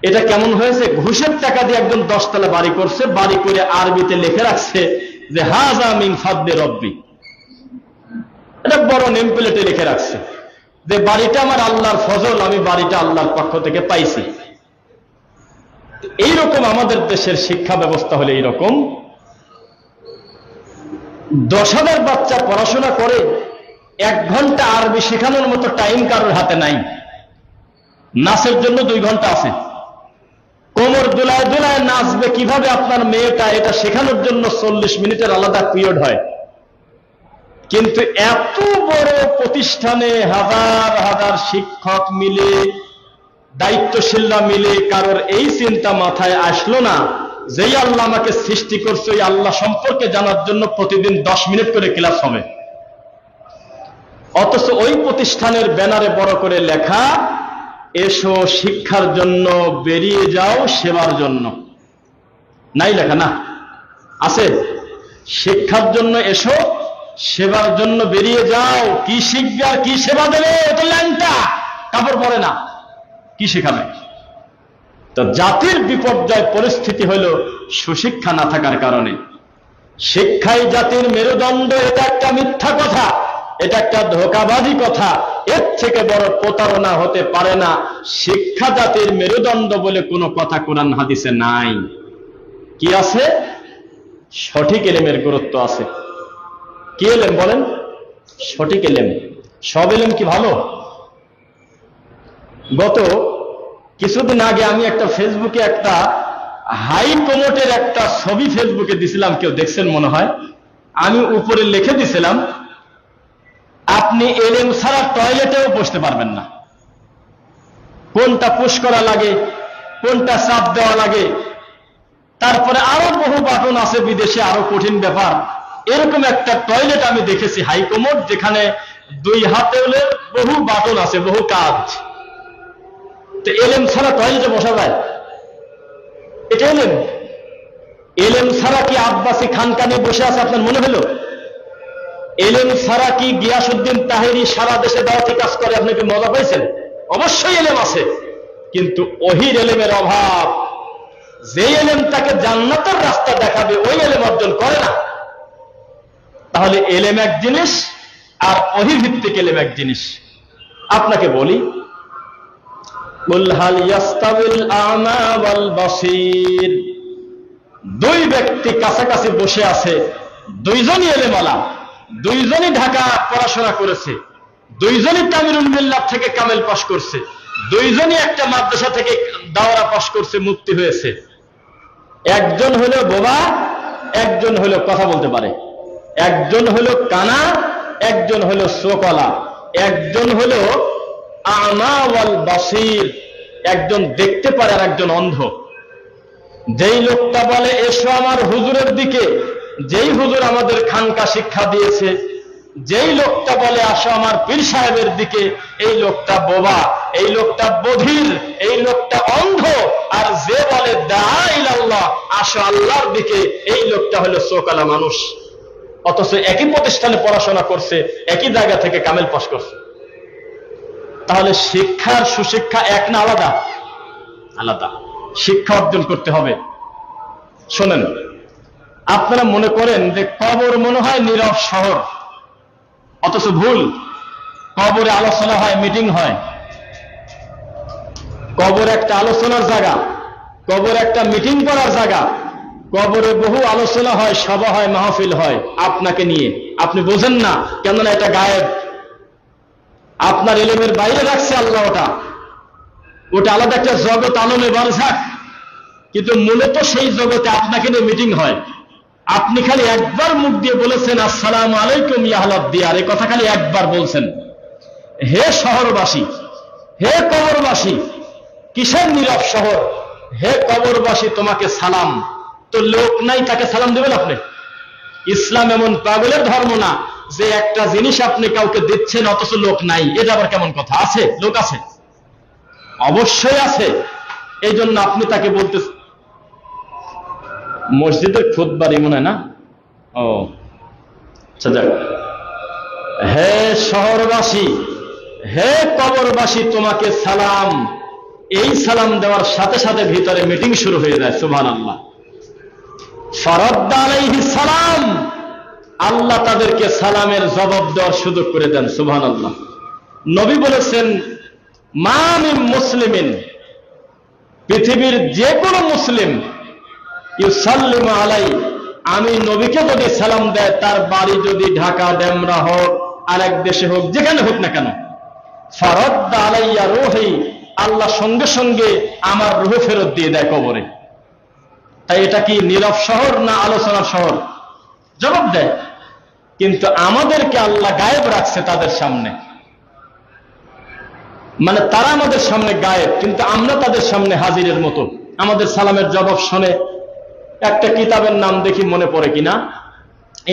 এটা কেমন হয়েছে? ঘুষের টাকা দিয়ে একজন 10 তলা বাড়ি করছে, বাড়ি করে আরবিতে লিখে রাখছে যে হাযা মিন ফাদলি রব্বি, এটা বড় নেম প্লেটে লিখে রাখছে যে বাড়িটা আমার আল্লাহর ফজল, আমি বাড়িটা আল্লাহর পক্ষ থেকে পাইছি। এইরকম আমাদের দেশের শিক্ষা ব্যবস্থা হলে এইরকম, 10,000 বাচ্চা পড়াশোনা করে, 1 ঘন্টা আরবি শেখানোর মতো টাইম কারোর হাতে নাই। নাচের জন্য 2 ঘন্টা আছে। কোমর দুলায় দুলায় নাচবে কিভাবে আপনার মেয়েটা, এটা শেখানোর জন্য 40 মিনিটের আলাদা পিরিয়ড হয়। কিন্তু এত বড় প্রতিষ্ঠানে হাজার হাজার শিক্ষক মিলে, দায়িত্বশীলরা মিলে কারোর এই চিন্তা মাথায় আসলো না, যেই আল্লাহ আমাকে সৃষ্টি করছে ওই আল্লাহ সম্পর্কে জানার জন্য প্রতিদিন 10 মিনিট করে ক্লাস হবে। অথচ ওই প্রতিষ্ঠানের ব্যানারে বড় করে লেখা, এসো শিক্ষার জন্য, বেরিয়ে যাও সেবার জন্য। নাই লেখা? না, আছে। শিক্ষার জন্য এসো, সেবার জন্য বেরিয়ে যাও। কি শিখবে আর কি সেবা দেবে? এটা ল্যাংটা, কাপড় পরে না, কি শেখাবে? তো জাতির বিপর্যয় পরিস্থিতি হল সুশিক্ষা না থাকার কারণে। শিক্ষাই জাতির মেরুদণ্ড, এটা একটা মিথ্যা কথা, এটা একটা ধোঁকাবাজি কথা। এর থেকে বড় প্রতারণা হতে পারে না। শিক্ষা জাতির মেরুদণ্ড বলে কোনো কথা কোরআন হাদিসে নাই। কি আছে? সঠিক ইলমের গুরুত্ব আছে। কি ইলম বলেন? সঠিক ইলম। সব ইলম কি ভালো? গত কিছুদিন আগে আমি একটা ফেসবুকে একটা হাই কমোটের একটা ছবি ফেসবুকে দিছিলাম, কেউ দেখছেন মনে হয়। আমি উপরে লিখে দিছিলাম, আপনি এলেম ছাড়া টয়লেটেও বসতে পারবেন না। কোনটা পুশ করা লাগে, কোনটা চাপ দেওয়া লাগে, তারপরে আরো বহু বাটন আছে বিদেশে, আরো কঠিন ব্যাপার। এরকম একটা টয়লেট আমি দেখেছি হাই কমোড, যেখানে 2 হাতের বহু বাটন আছে, বহু কাজ। তো এলেম ছাড়া টয়লেটে বসা যায়? এটা এলেম? এলেম ছাড়া কি আব্বাসী খানকানি বসে আছে আপনার মনে হলো? এলেম ছাড়া কি গিয়াসউদ্দিন তাহেরি সারা দেশে দাওয়াতি কাজ করে? আপনি কি মজা পাইছেন? অবশ্যই এলেম আছে, কিন্তু ওহির এলেমের অভাব। যে এলেম তাকে জান্নাতের রাস্তা দেখাবে ওই এলেম অর্জন করে না। তাহলে এলেম এক জিনিস আর ওহি ভিত্তিক এলেম এক জিনিস। আপনাকে বলি, কুল হাল ইয়াস্তাবিল আ'মা ওয়াল বাসীর, 2 ব্যক্তি কাছাকাছি বসে আছে, 2জনই এলেমওয়ালা, 2জনই ঢাকা পড়াশোনা করেছে, 2জনই তামিরুল মিল্লাত থেকে কামেল পাশ করছে, 2জনই একটা মাদ্রাসা থেকে দাওরা পাশ করছে, মুফতি হয়েছে। একজন হলো বোবা, একজন হলো কথা বলতে পারে, একজন হলো কানা, একজন হলো চোখওয়ালা, একজন হলো আ'মা ওয়াল বাসীর, একজন দেখতে পারে আর একজন অন্ধ। যেই লোকটা বলে এসো আমার হুজুরের দিকে, যেই হুজুর আমাদের খানকা শিক্ষা দিয়েছে, যেই লোকটা বলে আসো আমার পীর সাহেবের দিকে, এই লোকটা বোবা, এই লোকটা বধির, এই লোকটা অন্ধ। আর যে বলে দাআ ইলাল্লাহ, আসো আল্লাহর দিকে, এই লোকটা হলো চোখওয়ালা মানুষ। অথচ একই প্রতিষ্ঠানে পড়াশোনা করছে, একই জায়গা থেকে কামেল পাশ করছে। তাহলে শিক্ষার সুশিক্ষা এক না আলাদা? আলাদা। শিক্ষা অর্জন করতে হবে। শোনেন, আপনারা মনে করেন যে কবর মনে হয় নীরব শহর, অথচ ভুল। কবরে আলোচনা হয়, মিটিং হয়। কবর একটা আলোচনার জায়গা, কবর একটা মিটিং করার জায়গা। কবরে বহু আলোচনা হয়, সভা হয়, মাহফিল হয় আপনাকে নিয়ে। আপনি বোঝেন না, কেননা এটা গায়েব, আপনার ইলমের বাইরে রাখছে আল্লাহ। ওটা আলাদা একটা জগৎ, আলমে বারজাখ। কিন্তু মূলত সেই জগতে আপনাকে নিয়ে মিটিং হয়। আপনি খালি একবার মুখ দিয়ে বলেছেন আসসালামু আলাইকুম ইয়া আহলাদ দিয়ার, এই কথা খালি একবার বলছেন। হে শহরবাসী, হে কবরবাসী, কিসের নীরব শহর? হে কবরবাসী, তোমাকে সালাম। তো লোক নাই, তাকে সালাম দেবেন আপনি? ইসলাম এমন পাগলের ধর্ম না যে একটা জিনিস আপনি কাউকে দিচ্ছেন অথচ লোক নাই। এটা আবার কেমন কথা? আছে, লোক আছে, অবশ্যই আছে। এই জন্য আপনি তাকে বলতে, মসজিদের খুতবারই মনে হয় না? ও আচ্ছা, যাক। হে শহরবাসী, হে কবরবাসী, তোমাকে সালাম। এই সালাম দেওয়ার সাথে সাথে ভিতরে মিটিং শুরু হয়ে যায়। সুবহানাল্লাহ। ফারাদ্দা আলাইহিস সালাম, আল্লাহ তাদেরকে সালামের জবাব দেওয়ার সুযোগ করে দেন। সুবহানাল্লাহ। নবী বলেছেন, মা মিন মুসলিমিন, পৃথিবীর যে কোনো মুসলিম, ইউসাল্লিমু আলাই, আমি নবীকে যদি সালাম দেয়, তার বাড়ি যদি ঢাকা ডেমরা হোক আরেক দেশে হোক, যেখানে হোক না কেন, ফারাদ্দা আলাইয়া রূহি, আল্লাহ সঙ্গে সঙ্গে আমার রূহ ফেরত দিয়ে দেয় কবরে। তাই এটা কি নীরব শহর না আলোচনার শহর? জবাব দেয়। কিন্তু আমাদেরকে আল্লাহ গায়েব রাখছে তাদের সামনে, মানে তারা আমাদের সামনে গায়েব, কিন্তু আমরা তাদের সামনে হাজিরের মতো। আমাদের সালামের জবাব শোনে। একটা কিতাবের নাম দেখি মনে পড়ে কিনা,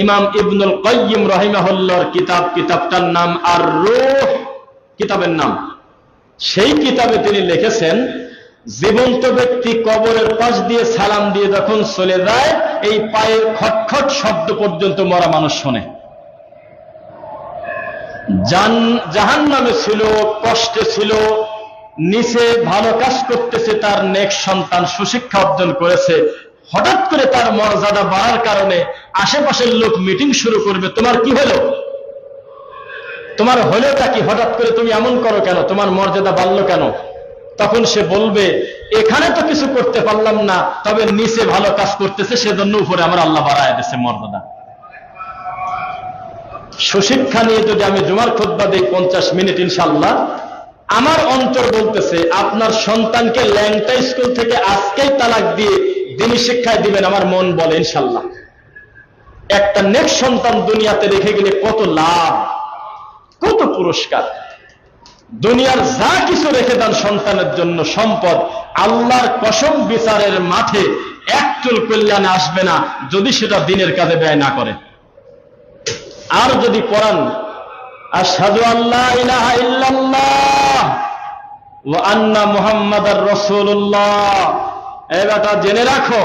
ইমাম ইবনুল কাইয়িম রাহিমাহুল্লাহর কিতাব, কিতাবটার নাম আর রূহ কিতাবের নাম। সেই কিতাবে তিনি লিখেছেন, জীবন্ত ব্যক্তি কবরের পাশ দিয়ে সালাম দিয়ে যখন চলে যায়, এই পায়ের খটখট শব্দ পর্যন্ত মরা মানুষ শোনে। জাহান্নামে ছিল, কষ্টে ছিল, নিচে ভালো কাজ করতেছে, তার নেক সন্তান সুশিক্ষা অর্জন করেছে, হঠাৎ করে তার মর্যাদা বাড়ার কারণে আশেপাশের লোক মিটিং শুরু করবে, তোমার কি হলো, তোমার হলোটা কি, হঠাৎ করে তুমি এমন করো কেন, তোমার মর্যাদা বাড়লো কেন? তখন সে বলবে, এখানে তো কিছু করতে পারলাম না, তবে নিচে ভালো কাজ করতেছে, সেজন্য উপরে আমার আল্লাহ বাড়ায় দিয়েছে মর্যাদা। সুশিক্ষা নিয়ে যদি আমি জুমার খুতবা দেই 50 মিনিট, ইনশাআল্লাহ আমার অন্তর বলতেছে আপনার সন্তানকে ল্যাংটা স্কুল থেকে আজকেই তালাক দিয়ে দ্বীনি শিক্ষায় দিবেন, আমার মন বলে ইনশাআল্লাহ। একটা নেক সন্তান দুনিয়াতে রেখে গেলে কত লাভ, কত পুরস্কার। দুনিয়ার যা কিছু রেখে দেন সন্তানের জন্য সম্পদ, আল্লাহর কসম বিচারের মাঠে এক চুল কল্যাণে আসবে না যদি সেটা দ্বীনের কাজে ব্যয় না করে। আর যদি পড়ান আশহাদু আল্লা ইলাহা ইল্লাল্লাহ ওয়া আন্না মুহাম্মাদার রাসূলুল্লাহ, এই বেটা জেনে রাখো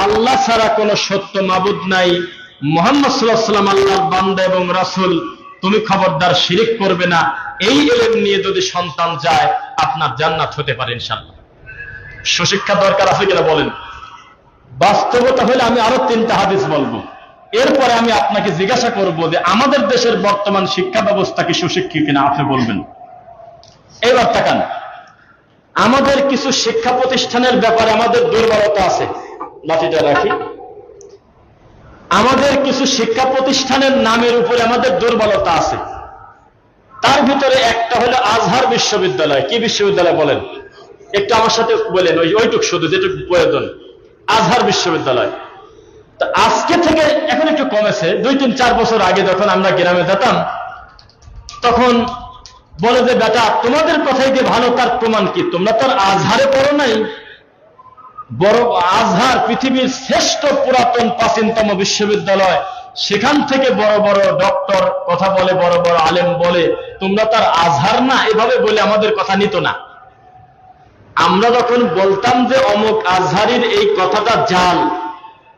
আল্লাহ ছাড়া কোনো সত্য মাবুদ নাই, মুহাম্মদ সাল্লাল্লাহু আলাইহি ওয়াসাল্লাম আল্লাহর বান্দা এবং রাসূল, তুমি খবরদার শিরিক করবে না, এই ইলম নিয়ে যদি সন্তান যায় আপনার জান্নাত হতে পারে ইনশাআল্লাহ। সুশিক্ষা দরকার আছে কিনা বলেন? বাস্তবতা হলে আমি আরো 3টা হাদিস বলবো, এরপরে আমি আপনাকে জিজ্ঞাসা করব যে আমাদের দেশের বর্তমান শিক্ষা ব্যবস্থা কি সুশিক্ষিত কিনা, আপনি বলবেন। এবার তাকান, আমাদের কিছু শিক্ষা প্রতিষ্ঠানের ব্যাপারে আমাদের দুর্বলতা আছে। লাঠিটা রাখি। আমাদের কিছু শিক্ষা প্রতিষ্ঠানের নামের উপরে আমাদের দুর্বলতা আছে। তার ভিতরে একটা হলো আজহার বিশ্ববিদ্যালয়। কি বিশ্ববিদ্যালয় বলেন? একটু আমার সাথে বলেন, ওইটুক শুধু যেটুকু প্রয়োজন, আজহার বিশ্ববিদ্যালয়। তো আজকে থেকে এখন একটু কমেছে, 2-3-4 বছর আগে যখন আমরা গ্রামে যেতাম তখন বলে যে বেটা তোমাদের কথাই যে ভালো তার প্রমাণ কি, তোমরা তো আজহারে পড়ো নাই। বড় আজহার পৃথিবীর শ্রেষ্ঠ পুরাতন প্রাচীনতম বিশ্ববিদ্যালয়, সেখান থেকে বড় বড় ডক্টর কথা বলে, বড় বড় আলেম বলে, তোমরা তার আজহার না, এভাবে বলে আমাদের কথা নিত না। আমরা যখন বলতাম যে অমুক আজহারির এই কথাটা জাল,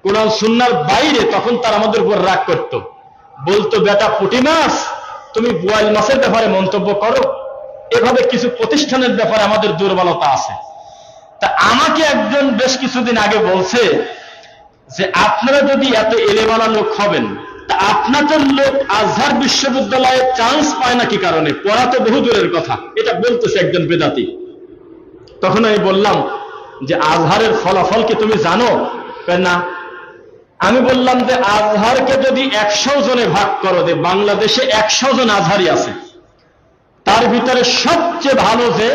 কোরআন সুন্নাহর বাইরে, তখন তার আমাদের উপর রাগ করত, বলতো বেটা পুঁটি মাছ, তুমি বোয়াল মাছের ব্যাপারে মন্তব্য করো। এভাবে কিছু প্রতিষ্ঠানের ব্যাপারে আমাদের দুর্বলতা আছে। তা আমাকে একজন বেশ কিছুদিন আগে বলছে যে আপনারা যদি এত এলেমালা লোক হবেন, তা আপনাদের লোক আজহার বিশ্ববিদ্যালয়ে চান্স পায় না কি কারণে, পড়া তো বহু দূরের কথা, এটা বলতেছে একজন বেদাতি। তখন আমি বললাম যে আজহারের ফলাফল কি তুমি জানো? না। আমি বললাম যে আজহারকে যদি 100 জনে ভাগ করো, যে বাংলাদেশে 100 জন আজহারি আছে, তার ভিতরে সবচেয়ে ভালো যে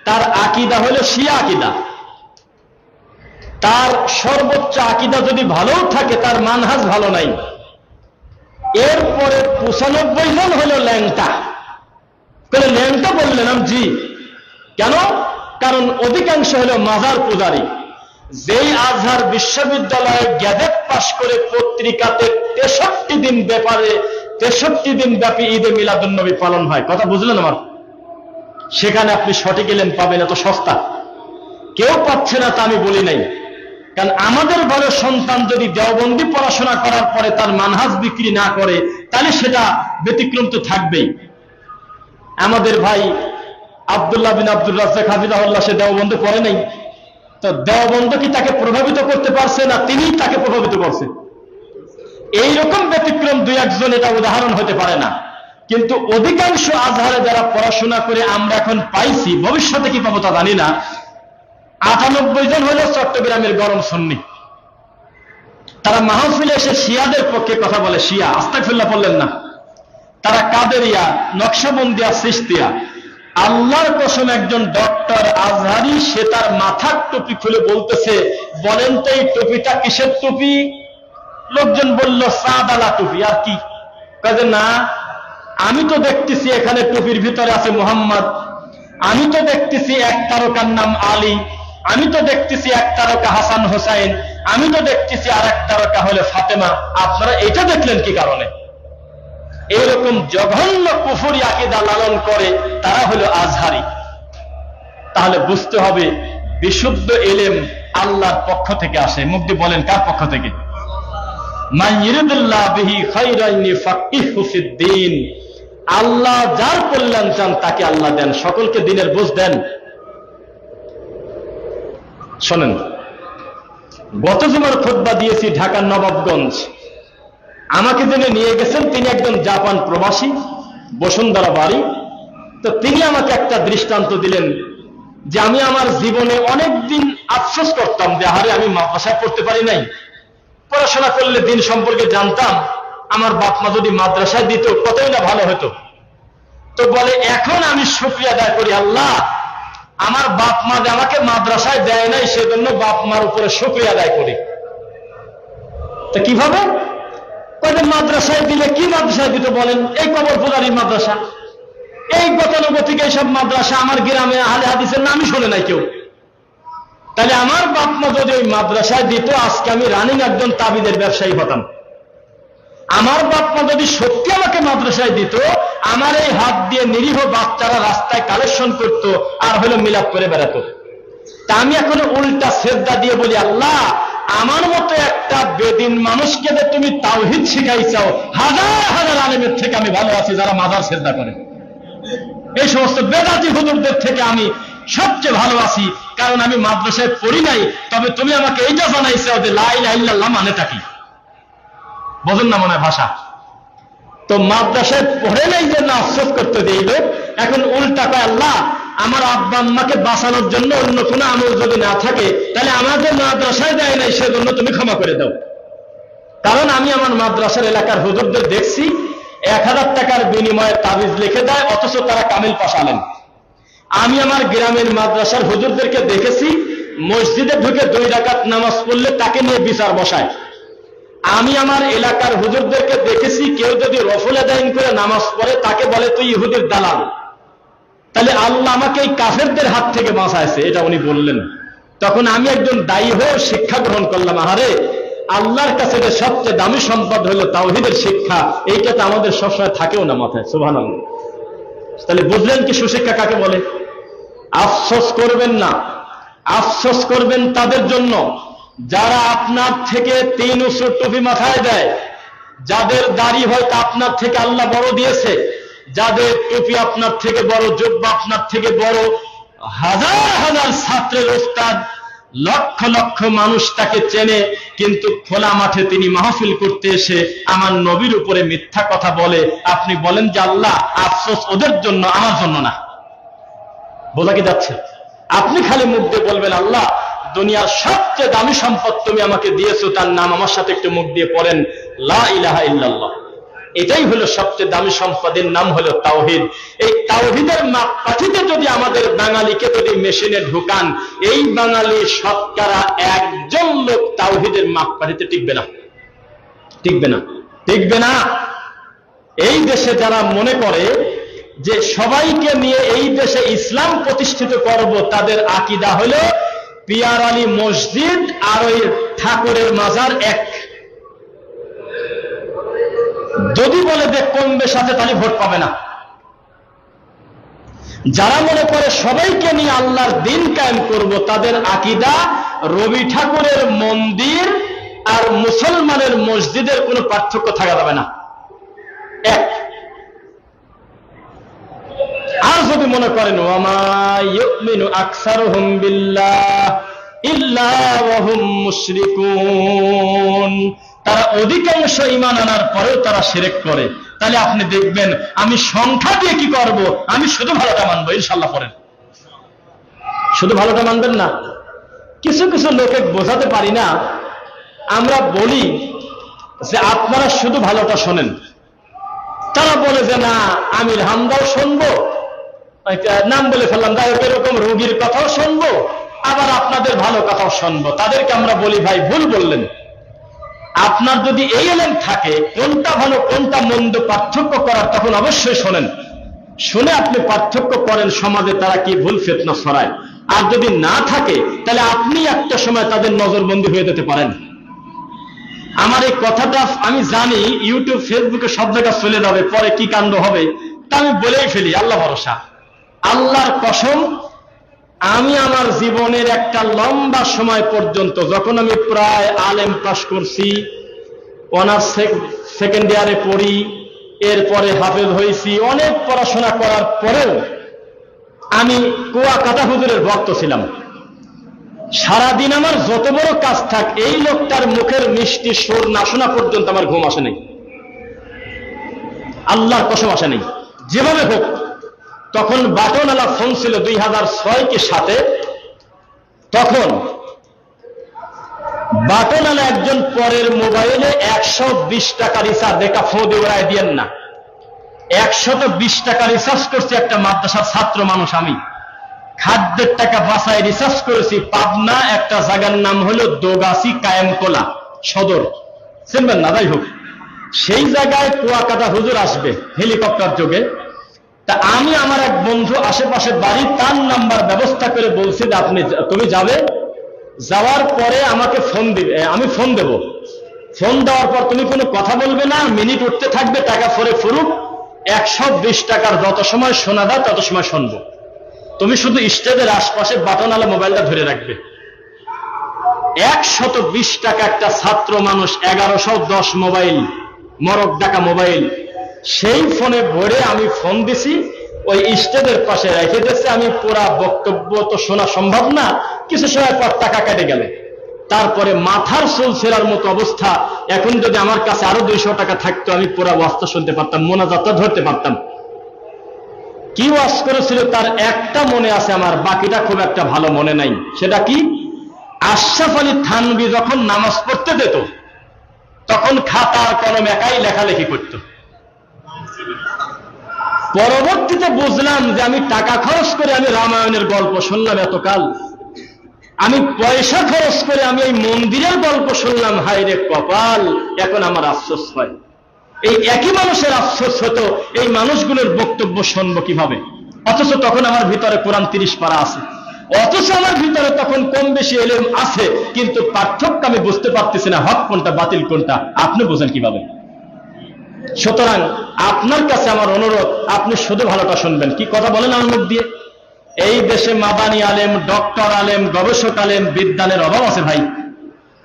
তার আকীদা হলো শিয়া আকীদা, তার সর্বোচ্চ আকীদা যদি ভালো থাকে, তার মানহাজ ভালো নাই। এরপরে 95 জন হলো ল্যাংটা। ল্যাংটা বললেন? জি। কেন? কারণ অধিকাংশ হলো মাজার পূজারী। যেই আজহার বিশ্ববিদ্যালয়ে গ্যাজেট পাশ করে পত্রিকাতে 63 দিন ব্যাপারে 63 দিন ব্যাপী ঈদে মিলাদুন্নবী পালন হয়, কথা বুঝলেন আমার? সেখানে আপনি সঠিক এলেন পাবেন এত সস্তা? কেউ পাচ্ছে না তা আমি বলি নাই। কারণ আমাদের বড় সন্তান যদি দেওবন্দি পড়াশোনা করার পরে তার মানহাজ বিক্রি না করে, তাহলে সেটা ব্যতিক্রম তো থাকবেই। আমাদের ভাই আব্দুল্লাহ বিন আব্দুর রাজ্জাক হাফিজাহুল্লাহ, সে দেওবন্দি পড়ে নাই, তো দেওবন্দ কি তাকে প্রভাবিত করতে পারছে না তিনি তাকে প্রভাবিত করছে? এইরকম ব্যতিক্রম 2-1 জন, এটা উদাহরণ হতে পারে না। কিন্তু অধিকাংশ আজহারে যারা পড়াশোনা করে আমরা এখন পাইছি, ভবিষ্যতে কি পাবো তা জানি না, 98 জন হলো চট্টগ্রামের গরম সুন্নি। তারা মাহফিলে এসে শিয়াদের পক্ষে কথা বলে। শিয়া, আস্তাগফিরুল্লাহ বললেন না, তারা কাদেরিয়া, নকশবন্দিয়া, চিশতিয়া। আল্লাহর কসম একজন ডক্টর আজহারি সে তার মাথার টুপি খুলে বলতেছে, বলেন তো এই টুপিটা কিসের টুপি? লোকজন বলল সাদালা টুপি। আর কি? কাজে না, আমি তো দেখতেছি এখানে টুপির ভিতরে আছে মুহাম্মদ, আমি তো দেখতেছি এক তারকার নাম আলী, আমি তো দেখতেছি এক তারকা হাসান হোসাইন, আমি তো দেখতেছি আর এক তারকা হলে ফাতেমা। আপনারা এটা দেখলেন কি কারণে? এরকম জঘন্য কুফরি আকীদা লালন করে তারা হলো আজহারি। তাহলে বুঝতে হবে বিশুদ্ধ ইলম আল্লাহর পক্ষ থেকে আসে। মুক্তি বলেন কার পক্ষ থেকে? মান ইউরিদুল্লাহু বিহি খায়রান ইউফাক্কিহু ফিদ্দীন। আল্লাহ যার কল্যাণ চান তাকে আল্লাহ দেন, সকলকে দিনের বুঝ দেন। শোনেন, গত জুমার খুতবা দিয়েছি ঢাকার নবাবগঞ্জ। আমাকে যিনি নিয়ে গেছেন তিনি একজন জাপান প্রবাসী, বসুন্ধরা বাড়ি। তো তিনি আমাকে একটা দৃষ্টান্ত দিলেন যে আমি আমার জীবনে অনেকদিন আফসোস করতাম যে আরে আমি মাদ্রাসায় পড়তে পারি নাই, পড়াশোনা করলে দিন সম্পর্কে জানতাম, আমার বাপ মা যদি মাদ্রাসায় দিত কতই না ভালো হতো। তো বলে এখন আমি শুকরিয়া আদায় করি, আল্লাহ আমার বাপ মা যে আমাকে মাদ্রাসায় দেয় নাই সেজন্য বাপ মার উপরে শুকরিয়া আদায় করি। তো কিভাবে? মাদ্রাসায় দিলে কি মাদ্রাসায় দিত বলেন? এই কবর পূজারী মাদ্রাসা, এই গতানুগতিক এইসব মাদ্রাসা আমার গ্রামে আহলে হাদিসের নামই শুনে নাই কেউ। তাহলে আমার বাপ মা যদি ওই মাদ্রাসায় দিত আজকে আমি রানিং একজন তাবিদের ব্যবসায়ী হতাম। আমার বাপ মা যদি সত্যি আমাকে মাদ্রাসায় দিত, আমার এই হাত দিয়ে নিরীহ বাচ্চারা রাস্তায় কালেকশন করত আর হলো মিলাপ করে বেড়াতো। তা আমি এখন উল্টা সেজদা দিয়ে বলি, আল্লাহ আমার মতো একটা বেদিন মানুষকে যে তুমি তাওহীদ শিখাইছাও, হাজার হাজার আলেমের থেকে আমি ভালো আছি যারা মাজার সেজদা করে। এই সমস্ত বেদাতি হুজুরদের থেকে আমি সবচেয়ে ভালো আছি, কারণ আমি মাদ্রাসায় পড়ি নাই, তবে তুমি আমাকে এইটা জানাইছো যে লা ইলাহা ইল্লাল্লাহ মানেটা কি। বোঝেন না মনে হয় ভাষা? তো মাদ্রাসায় পড়ে নাই যে না আফসোস করতে দেই লোক, এখন উল্টা কয় আল্লাহ আমার আব্বা আম্মাকে বাঁচানোর জন্য অন্য কোনো আমল যদি না থাকে তাহলে আমাদের মাদ্রাসায় দেয় নাই সেজন্য তুমি ক্ষমা করে দাও। কারণ আমি আমার মাদ্রাসার এলাকার হুজুরদের দেখছি 1000 টাকার বিনিময়ে তাবিজ লিখে দেয়, অথচ তারা কামিল পাশ আলেম। আমি আমার গ্রামের মাদ্রাসার হুজুরদেরকে দেখেছি মসজিদে ঢুকে 2 রাকাত নামাজ পড়লে তাকে নিয়ে বিচার বসায়। আমি আমার এলাকার হুজুরদেরকে দেখেছি কেউ যদি রফুল আদাইন করে নামাজ পড়ে তাকে বলে তুই ইহুদির দালাল। তাহলে আল্লাহ আমাকে এই কাফেরদের হাত থেকে বাঁচাইছে, এটা উনি বললেন। তখন আমি একজন দায়ী হয়ে শিক্ষা গ্রহণ করলাম, আহারে আল্লাহর কাছে যে সবচেয়ে দামি সম্পদ হলো তাওহীদের শিক্ষা, এইটা তো আমাদের সবসময় থাকেও না মাথায়। সুবহানাল্লাহ। তাহলে বুঝলেন কি সুশিক্ষা কাকে বলে? আফসোস করবেন না, আফসোস করবেন তাদের জন্য যারা আপনার থেকে 3 উসুর টুপি মাথায় দেয়, যাদের দাড়ি হয়তো আপনার থেকে আল্লাহ বড় দিয়েছে, যাদের টুপি আপনার থেকে বড়, জুব্বা আপনার থেকে বড়, হাজার হাজার ছাত্রের ওস্তাদ, লক্ষ লক্ষ মানুষ তাকে চেনে, কিন্তু খোলা মাঠে তিনি মাহফিল করতে এসে আমার নবীর উপরে মিথ্যা কথা বলে। আপনি বলেন যে আল্লাহ আফসোস ওদের জন্য, আমার জন্য না। বোঝা কি যাচ্ছে? আপনি খালি মুখ দিয়ে বলবেন আল্লাহ দুনিয়ার সবচেয়ে দামি সম্পদ তুমি আমাকে দিয়েছো, তার নাম আমার সাথে একটু মুখ দিয়ে পড়েন লা ইলাহা ইল্লাল্লাহ। এটাই হলো সবচেয়ে দামি সম্পদের নাম হলো তাওহীদ। এই তাওহীদের মাপকাঠিতে যদি আমাদের বাঙালিকে যদি মেশিনে ঢুকান, এই বাঙালি শতকরা 1জন লোক তাওহীদের মাপকাঠিতে টিকবে না, টিকবে না, টিকবে না। এই দেশে যারা মনে করে যে সবাইকে নিয়ে এই দেশে ইসলাম প্রতিষ্ঠিত করব, তাদের আকীদা হলো পিয়ার আলী মসজিদ আর ওই ঠাকুরের মাজার এক। যদি বলে যে কমবে সাথে তাহলে ভোট পাবে না। যারা মনে করে সবাইকে নিয়ে আল্লাহর দিন কায়েম করব, তাদের আকীদা রবি ঠাকুরের মন্দির আর মুসলমানের মসজিদের কোনো পার্থক্য থাকা যাবে না, এক। আর যদি মনে করেন ওয়ামা ইউমিনু আকসারুহুম বিল্লাহ ইল্লা ওয়া হুম মুশরিকুন, তারা অধিকাংশ ঈমান আনার পরেও তারা শিরক করে, তাহলে আপনি দেখবেন আমি সংখ্যা দিয়ে কি করব, আমি শুধু ভালোটা মানবো ইনশাআল্লাহ। পড়েন, শুধু ভালোটা মানবেন না। কিছু কিছু লোকে বোঝাতে পারি না, আমরা বলি যে আপনারা শুধু ভালোটা শোনেন, তারা বলে যে না আমির হামদাও শুনবো, নাম বলে ফেললাম, যাই হোক এরকম রোগীর কথাও শুনবো, আবার আপনাদের ভালো কথাও শুনবো। তাদেরকে আমরা বলি ভাই ভুল বললেন। আপনার যদি এই এলেম থাকে কোনটা ভালো কোনটা মন্দ পার্থক্য করার, তখন অবশ্যই শোনেন, শুনে আপনি পার্থক্য করেন সমাজে তারা কি ভুল ফিতনা ছড়ায়। আর যদি না থাকে তাহলে আপনি একটা সময় তাদের নজরবন্দি হয়ে যেতে পারেন। আমার এই কথাটা আমি জানি ইউটিউব ফেসবুকে সব জায়গায় চলে যাবে, পরে কি কাণ্ড হবে তা আমি বলেই ফেলি। আল্লাহ ভরসা, আল্লাহর কসম, আমি আমার জীবনের একটা লম্বা সময় পর্যন্ত, যখন আমি প্রায় আলেম পাস করছি, অনার্স সেকেন্ড ইয়ারে পড়ি, এরপরে হাফেজ হয়েছি, অনেক পড়াশোনা করার পরেও আমি কুয়াকাটা হুজুরের ভক্ত ছিলাম। সারাদিন আমার যত বড় কাজ থাক, এই লোকটার মুখের মিষ্টি সুর না শোনা পর্যন্ত আমার ঘুম আসে নাই, আল্লাহর কসম আসে নাই। যেভাবে হোক, তখন বাটনওয়ালা ফোন ছিল 2006 কি 7, তখন বাটনওয়ালা একজন পরের মোবাইলে 120 টাকা রিচার্জ, একটা ফোন দিয়ে দিয়েন না, 120 টাকা রিচার্জ করছি একটা মাদ্রাসার ছাত্র মানুষ আমি, খাদ্যের টাকা বাঁচায় রিচার্জ করেছি। পাবনা একটা জায়গার নাম হলো দোগাছি কায়েমকোলা সদর, চিনবেন না? যাই হোক, সেই জায়গায় কুয়াকাটা হুজুর আসবে হেলিকপ্টার যোগে। তা আমি আমার এক বন্ধু আশেপাশে বাড়ি, তার নাম্বার ব্যবস্থা করে বলছি যে তুমি যাবে, যাওয়ার পরে আমাকে ফোন দিবে, আমি ফোন দেব, ফোন দেওয়ার পর তুমি কোনো কথা বলবে না, মিনিট উঠতে থাকবে, টাকা ফরে ফুরুক, 120 টাকার যত সময় শোনা দাও তত সময় শুনবো, তুমি শুধু স্টেজের আশপাশে বাটনওয়ালা মোবাইলটা ধরে রাখবে। 120 টাকা একটা ছাত্র মানুষ, 1110 মোবাইল, মরক ডাকা মোবাইল, সেই ফোনে ভরে আমি ফোন দিছি, ওই স্টেজের পাশে রেখে দিয়েছে। আমি পুরা বক্তব্য তো শোনা সম্ভব না, কিছু সময় পর টাকা কেটে গেলে, তারপরে মাথার চুল ছেঁড়ার মতো অবস্থা। এখন যদি আমার কাছে আরো 200 টাকা থাকতো, আমি পুরা ওয়াজটা শুনতে পারতাম, মোনাজাতটা ধরতে পারতাম। কি ওয়াজ করেছিল তার একটা মনে আছে আমার, বাকিটা খুব একটা ভালো মনে নাই। সেটা কি? আশরাফ আলী থানভী যখন নামাজ পড়তে যেত, তখন খাতার কলম একাই লেখালেখি করত। পরবর্তীতে বুঝলাম যে আমি টাকা খরচ করে আমি রামায়ণের গল্প শুনলাম এতকাল, আমি পয়সা খরচ করে আমি এই মন্দিরের গল্প শুনলাম, হায় রে কপাল, এখন আমার আফসোস হয়। এই একই মানুষের আফসোস হতো, এই মানুষগুলোর বক্তব্য শুনবো কিভাবে? অথচ তখন আমার ভিতরে কোরআন 30 পারা আছে, অথচ আমার ভিতরে তখন কম বেশি এলেম আছে, কিন্তু পার্থক্য আমি বুঝতে পারতেছি না, হক কোনটা বাতিল কোনটা। আপনি বুঝেন কিভাবে? সুতরাং আপনার কাছে আমার অনুরোধ, আপনি শুধু ভালোটা শুনবেন। কি কথা বলেন আমার মুখ দিয়ে? এই দেশে মাদানী আলেম, ডক্টর আলেম, গবেষক আলেম, বিদ্যানের অভাব আছে ভাই।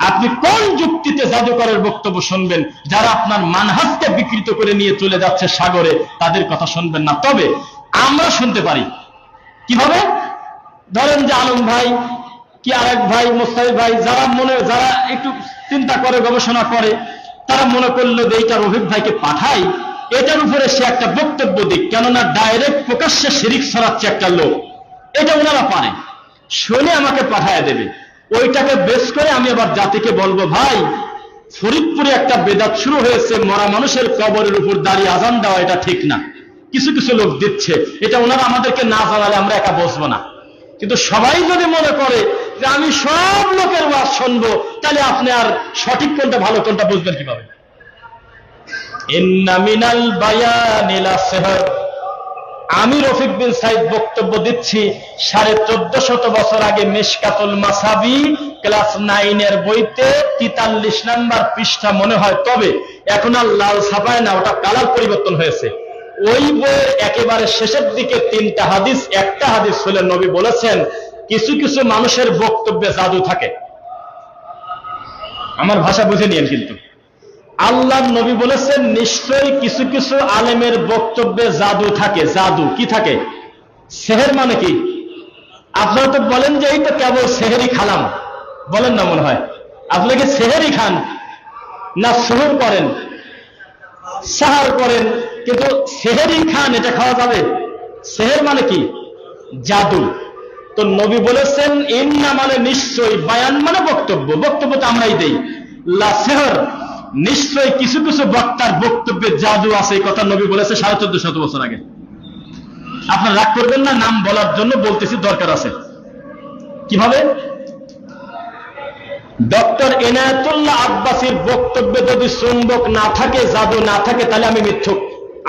আপনি কোন যুক্তিতে জাদুকরের বক্তব্য শুনবেন? যারা আপনার মানহাজকে বিকৃত করে নিয়ে চলে যাচ্ছে সাগরে, তাদের কথা শুনবেন না। তবে আমরা শুনতে পারি কিভাবে? ধরেন যে আলম ভাই কি আরেক ভাই, মোস্তাফিজ ভাই, যারা একটু চিন্তা করে গবেষণা করে, তারা মনে করলো যে এইটা রফিক ভাইকে পাঠাই, এটার উপরে সে একটা বক্তব্য দিক, কেননা ডাইরেক্ট প্রকাশ্যে শিরিক ছড়াচ্ছে একটা লোক, এটা ওনারা পারে, শুনে আমাকে পাঠায় দেবে। ওইটাকে বেশ করে আমি আবার জাতিকে বলবো, ভাই ফরিদপুরে একটা বেদাত শুরু হয়েছে, মরা মানুষের কবরের উপর দাঁড়িয়ে আজান দেওয়া, এটা ঠিক না, কিছু কিছু লোক দিচ্ছে, এটা ওনারা আমাদেরকে না জানালে আমরা একা বসবো না। কিন্তু সবাই যদি মনে করে যে আমি সব লোকের ওয়াজ শুনবো, তাহলে আপনি আর সঠিক কোনটা ভালো কোনটা বুঝবেন কিভাবে? ইন্না মিনাল বায়ানি লাসিহর। আমি রফিক বিন সাইদ বক্তব্য দিচ্ছি 1450 বছর আগে মিশকাতুল মাসাবি ক্লাস 9 এর বইতে 43 নাম্বার পৃষ্ঠা মনে হয়, তবে এখন আর লাল ছাপায় না, ওটা কালার পরিবর্তন হয়েছে। ওই বইয়ের একেবারে শেষের দিকে 3টা হাদিস, একটা হাদিস হলে নবী বলেছেন কিছু কিছু মানুষের বক্তব্যে জাদু থাকে। আমার ভাষা বুঝে নিয়েন কিন্তু, আল্লাহর নবী বলেছেন নিশ্চয়ই কিছু কিছু আলেমের বক্তব্যে জাদু থাকে। জাদু কি থাকে? সেহের মানে কি? আপনারা তো বলেন যে এই তো কেবল সেহেরি খালাম, বলেন না মনে হয়? আপনি কি সেহেরি খান না সুহুর করেন, সাহার করেন, কিন্তু সেহেরি খান, এটা খাওয়া যাবে? সেহের মানে কি? জাদু। তো নবী বলেছেন ইন্না মানে নিশ্চয়ই, বায়ান মানে বক্তব্য, বক্তব্য তো আমরাই দেই, লা সেহর নিশ্চয়ই কিছু কিছু বক্তার বক্তব্যে জাদু আছে, এই কথা নবী বলেছে 1450 বছর আগে। আপনার রাগ করবেন না, নাম বলার জন্য বলতেছি, দরকার আছে। কিভাবে? ডক্টর এনায়েতুল্লাহ আব্বাসীর বক্তব্যে যদি চুম্বক না থাকে, জাদু না থাকে, তাহলে আমি মিথ্যুক,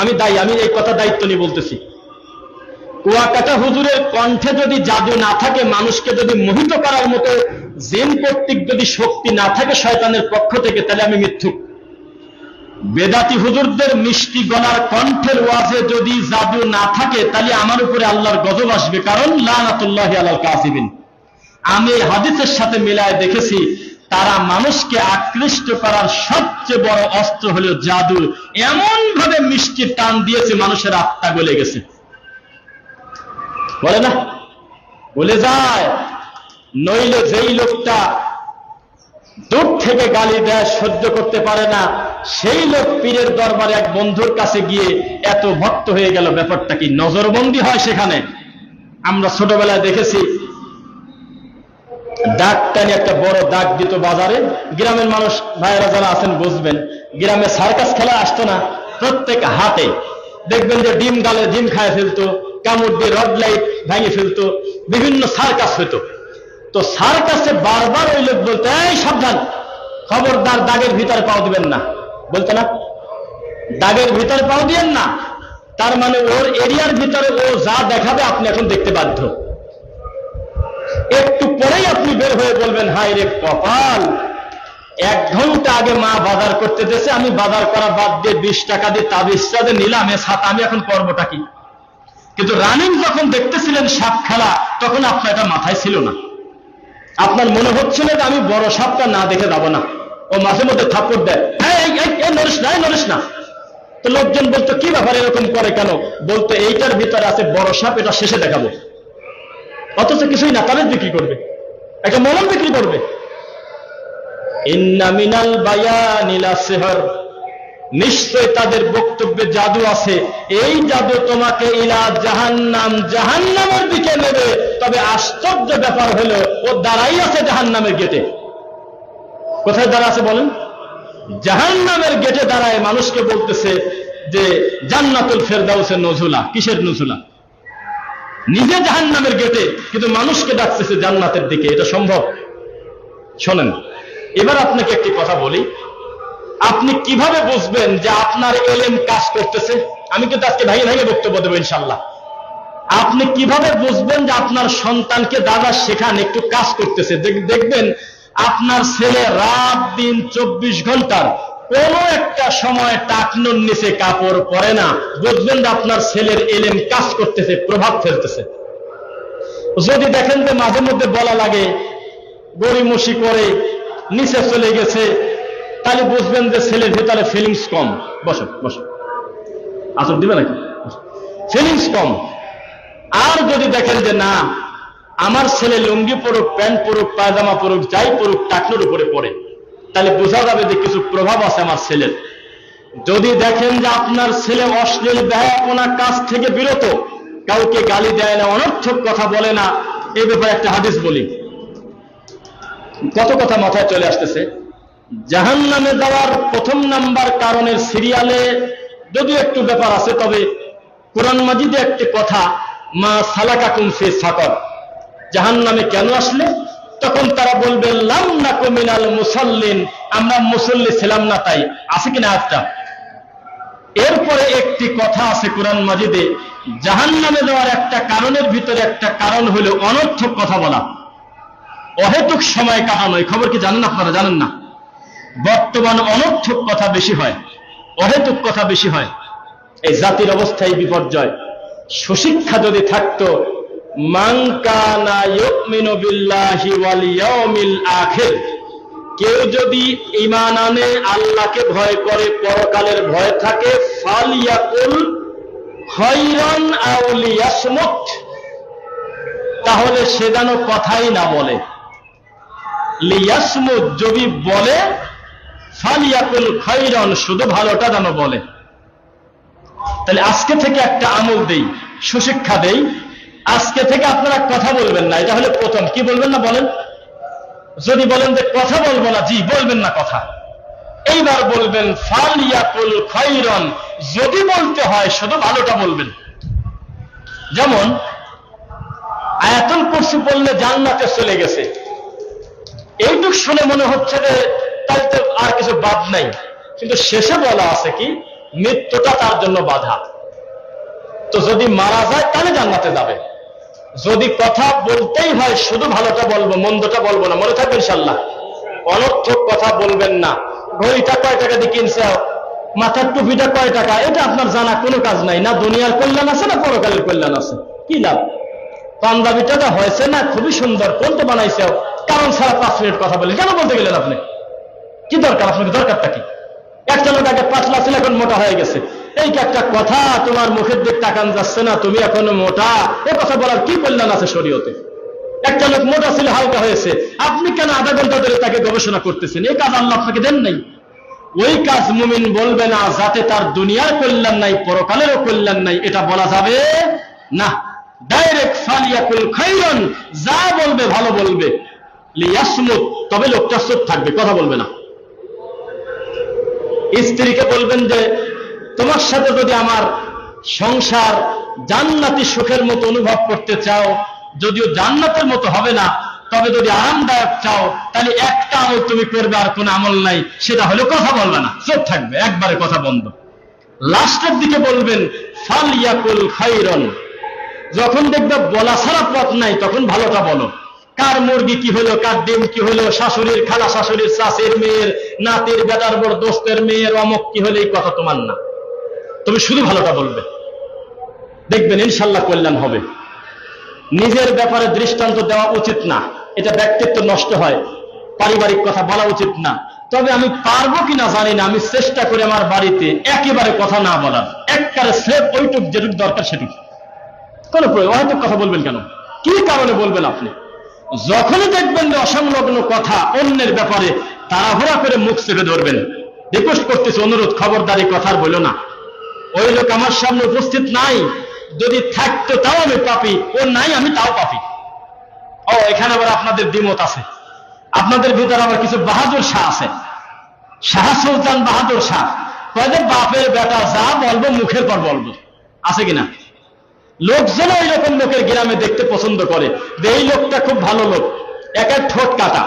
আমি দায়ী, আমি এই কথা দায়িত্ব নিয়ে বলতেছি। কুয়াকাটা হুজুরের কণ্ঠে যদি জাদু না থাকে, মানুষকে যদি মোহিত করার মতো জিন কর্তৃক যদি শক্তি না থাকে শয়তানের পক্ষ থেকে, তাহলে আমি মিথ্যুক। বেদাতি হুজুরদের মিষ্টি গলার কণ্ঠের ওয়াজে যদি জাদু না থাকে, তাহলে আমার উপরে আল্লাহর গজব আসবে, কারণ লানাতুল্লাহি আলাল কাযিবিন। আমি এই হাদিসের সাথে মিলায় দেখেছি, তারা মানুষকে আকৃষ্ট করার সবচেয়ে বড় অস্ত্র হলো জাদু। এমন ভাবে মিষ্টির টান দিয়েছে, মানুষের আত্মা গলে গেছে। বলে না, বলে যায়। নইলে যেই লোকটা দূর থেকে গালি দেয়, সহ্য করতে পারে না, সেই লোক পীরের দরবারে এক বন্ধুর কাছে গিয়ে এত ভক্ত হয়ে গেল। ব্যাপারটা কি? নজরবন্দি হয় সেখানে। আমরা ছোটবেলায় দেখেছি, দাগ টানি একটা বড় দাগ দিত বাজারে। গ্রামের মানুষ ভাইয়েরা যারা আছেন বুঝবেন, গ্রামে সার্কাস খেলা আসতো না, প্রত্যেক হাটে দেখবেন যে ডিম গালে ডিম খায় ফেলতো, কামড় দিয়ে রড লাইট ভেঙে ফেলতো, বিভিন্ন সার্কাস হইতো। তো সার্কাসে বারবার ওই লোক বলতো, এই সাবধান, খবরদার দাগের ভিতরে পাও দিবেন না, বলতো না, দাগের ভিতরে পাও দিবেন না। তার মানে ওর এরিয়ার ভিতরে ও যা দেখাবে আপনি এখন দেখতে বাধ্য। একটু পরেই আপনি বের হয়ে বলবেন, হায় রে কপাল, 1 ঘন্টা আগে মা বাজার করতে দিয়েছে, আমি বাজার করা বাদ দিয়ে 20 টাকা দিয়ে তাবিজটা নিলাম, এ সাথে আমি এখন করবোটা কি? কিন্তু রানিং যখন দেখতেছিলেন সাপ খেলা, তখন আপনার এটা মাথায় ছিল না। আপনার মনে হচ্ছিল যে আমি বড় সাপটা না দেখে যাবো না। ও মাঝে মধ্যে থাপ্পড় দেয়, নড়িস না, নড়িস না। তো লোকজন বলতো, কি ব্যাপার, এরকম করে কেন? বলতো, এইটার ভিতরে আছে বড় সাপ, এটা শেষে দেখাবো। অথচ কিছুই না, তাদের বিক্রি করবে, একটা মলম বিক্রি করবে। ইন্না মিনাল বায়ানি লাসিহর, নিশ্চয় তাদের বক্তব্যে জাদু আছে। এই জাদু তোমাকে ইলা জাহান্নাম, জাহান্নামের দিকে নেবে। তবে আশ্চর্য ব্যাপার হলো, ও দাঁড়াই আছে জাহান্নামের গেটে। কোথায় দাঁড়া আছে বলেন? জাহান্নামের গেটে দাঁড়ায় মানুষকে বলতেছে যে জান্নাতুল ফেরদাউসের নজুলা। কিসের নজুলা? নিজে জাহান্নামের গেটে, কিন্তু মানুষকে ডাকতেছে জান্নাতের দিকে। এটা সম্ভব? শোনেন, এবার আপনাকে একটি কথা বলি, আপনি কিভাবে বুঝবেন যে আপনার এলেম কাজ করতেছে? আমি কিন্তু আজকে ভাইয়ে ভাইয়ে বক্তব্য দেবো ইনশাল্লাহ। আপনি কিভাবে বুঝবেন যে আপনার সন্তানকে দাদা শেখান, একটু কাজ করতেছে? দেখবেন আপনার ছেলে রাত দিন 24 ঘন্টার কোনো একটা সময় টাকনুর নিচে কাপড় পরে না, বুঝবেন যে আপনার ছেলের এলেম কাজ করতেছে, প্রভাব ফেলতেছে। যদি দেখেন যে মাঝে মধ্যে বলা লাগে, গড়িমসি করে নিচে চলে গেছে, তাহলে বুঝবেন যে ছেলের ভেতরে ফিলিংস কম। বসো বসো, আসর দিবে নাকি? ফিলিংস কম। আর যদি দেখেন যে না, আমার ছেলে লুঙ্গি পরুক, প্যান্ট পরুক, পায়জামা পরুক, যাই পরুক, টাকনুর উপরে পড়ে, তাহলে বোঝা যাবে যে কিছু প্রভাব আছে আমার ছেলের। যদি দেখেন যে আপনার ছেলে অশ্লীল ব্যয়াপনা কাজ থেকে বিরত, কাউকে গালি দেয় না, অনর্থক কথা বলে না, এই ব্যাপারে একটা হাদিস বলি। কত কথা মাথায় চলে আসতেছে। জাহান্নামে যাওয়ার 1 নাম্বার কারণের সিরিয়ালে যদিও একটু ব্যাপার আছে, তবে কোরআন মাজিদে একটি কথা, মা সালাকাকুম ফি সাকর, জাহান্নামে কেন আসলে? তখন তারা বলবে লাম নাকু মিনাল মুসাল্লিন, আমরা মুসল্লি ছিলাম না। তাই আছে কিনা একটা? এরপরে একটি কথা আছে কোরআন মাজিদে, জাহান্নামে যাওয়ার একটা কারণের ভিতরে একটা কারণ হলো অনর্থক কথা বলা, অহেতুক সময় কাটানো। এই খবর কি জানেন আপনারা? জানেন না? বর্তমান অনর্থক কথা বেশি হয়, অহেতুক কথা বেশি হয়। এই জাতির অবস্থায় বিপর্যয়। সুশিক্ষা যদি থাকতো, মান কানা ইউমিনু বিল্লাহি ওয়াল ইয়াউমিল আখির, কেউ যদি ঈমান আনে, আল্লাহকে ভয় করে, পরকালের ভয় থাকে, ফালিয়াকুল খায়রান আও লিয়াসমুত, তাহলে সে যেন কথাই না বলে। লিয়াসমুত যদি বলে, ফালিয়াকুল খায়রান, শুধু ভালোটা যেন বলে। তাহলে আজকে থেকে একটা আমল দেই, সুশিক্ষা দেই, আজকে থেকে আপনারা কথা বলবেন না। এটা হলো প্রথম। কি বলবেন না বলেন? যদি বলেন যে কথা বলবো না, জি বলবেন না কথা, এইবার বলবেন ফালিয়াকুল খায়রান, যদি বলতে হয় শুধু ভালোটা বলবেন। যেমন আয়াতুল কুরসি পড়লে জান্নাতে চলে গেছে, এইটুক শুনে মনে হচ্ছে যে তাহলে তো আর কিছু বাদ নাই, কিন্তু শেষে বলা আছে কি মৃত্যুটা তার জন্য বাধা। তো যদি মারা যায় তাহলে জান্নাতে যাবে। যদি কথা বলতেই হয় শুধু ভালোটা বলবো, মন্দটা বলবো না, মনে থাকবে ইনশাআল্লাহ। অনর্থক কথা বলবেন না। ঘড়িটা কয় টাকা দিয়ে কিনছে, মাথার টুপিটা কয় টাকা, এটা আপনার জানা কোনো কাজ নাই। না দুনিয়ার কল্যাণ আছে না পরকালের কল্যাণ আছে, কি লাভ? পাঞ্জাবিটা হয়েছে না খুবই সুন্দর, কোনটা বানাইছে, কারণ ছাড়া 5 মিনিট কথা বলেন, কেন বলতে গেলেন আপনি? কি দরকার? আপনাকে দরকারটা কি? একটা লোক আগে পাতলা ছিল এখন মোটা হয়ে গেছে, এই কি একটা কথা? তোমার মুখের দিক তাকান যাচ্ছে না, তুমি এখনো মোটা, এ কথা বলার কি কল্যাণ আছে শরীয়তে? একটা লোক মোটা ছিল হালকা হয়েছে, আপনি কেন আধা ঘন্টা ধরে তাকে গবেষণা করতেছেন? এই কাজ আল্লাহ আপনাকে দেন নাই। ওই কাজ মুমিন বলবে না, যাতে তার দুনিয়ার কল্যাণ নাই পরকালেরও কল্যাণ নাই, এটা বলা যাবে না। ডাইরেক্ট ফালিয়াকুল খায়রান, যা বলবে ভালো বলবে, লিয়াসমুত, তবে লোকটা চুপ থাকবে, কথা বলবে না। স্ত্রীকে বলবেন যে তোমার সাথে যদি আমার সংসার জান্নাতি সুখের মতো অনুভব করতে চাও, যদিও জান্নাতের মতো হবে না, তবে যদি আরামদায়ক চাও তাহলে একটা আমল তুমি করবে, আর কোনো আমল নাই, সেটা হলো কথা বলবে না, চুপ থাকবে, একবারে কথা বন্ধ। লাস্টের দিকে বলবেন ফালিয়াকুল খায়রান, যখন দেখবে বলা ছাড়া পথ নাই তখন ভালোটা বলো। কার মুরগি কি হলো, কার ডিম কি হলো, শাশুড়ির খালা, শাশুড়ির চাষের মেয়ের, নাতির বেটার বড় দোস্তের মেয়ের অমুক কি হলো, এই কথা তোমার না। তুমি শুধু ভালোটা বলবে, দেখবেন ইনশাল্লাহ কল্যাণ হবে। নিজের ব্যাপারে দৃষ্টান্ত দেওয়া উচিত না, এটা ব্যক্তিত্ব নষ্ট হয়। পারিবারিক কথা বলা উচিত না। তবে আমি পারবো কিনা জানি না, আমি চেষ্টা করি আমার বাড়িতে একেবারে কথা না বলার, একবারে সেফ ওইটুক যেটুক দরকার সেটুক। কোনো অহেতুক কথা বলবেন কেন? কি কারণে বলবেন আপনি? যখনই দেখবেন যে অসংলগ্ন কথা অন্যের ব্যাপারে, তাড়াহুড়া করে মুখ চেপে ধরবেন। রিকোয়েস্ট করতেছি, অনুরোধ, খবরদারি কথা বলো না। ওই লোক আমার সামনে উপস্থিত নাই, যদি থাকতো তাও আমি পাপি, ও নাই আমি তাও পাপি। ও এখানে আবার আপনাদের দ্বিমত আছে, আপনাদের ভিতরে আবার কিছু বাহাদুর শাহ আছে, শাহ সুলতান বাহাদুর শাহ, কয়েকদের বাপের বেটা যা বলবো মুখের পর বলবো, আছে কিনা? লোকজন ওই রকম লোকের গ্রামে দেখতে পছন্দ করে, এই লোকটা খুব ভালো লোক, একের ঠোঁট কাটা,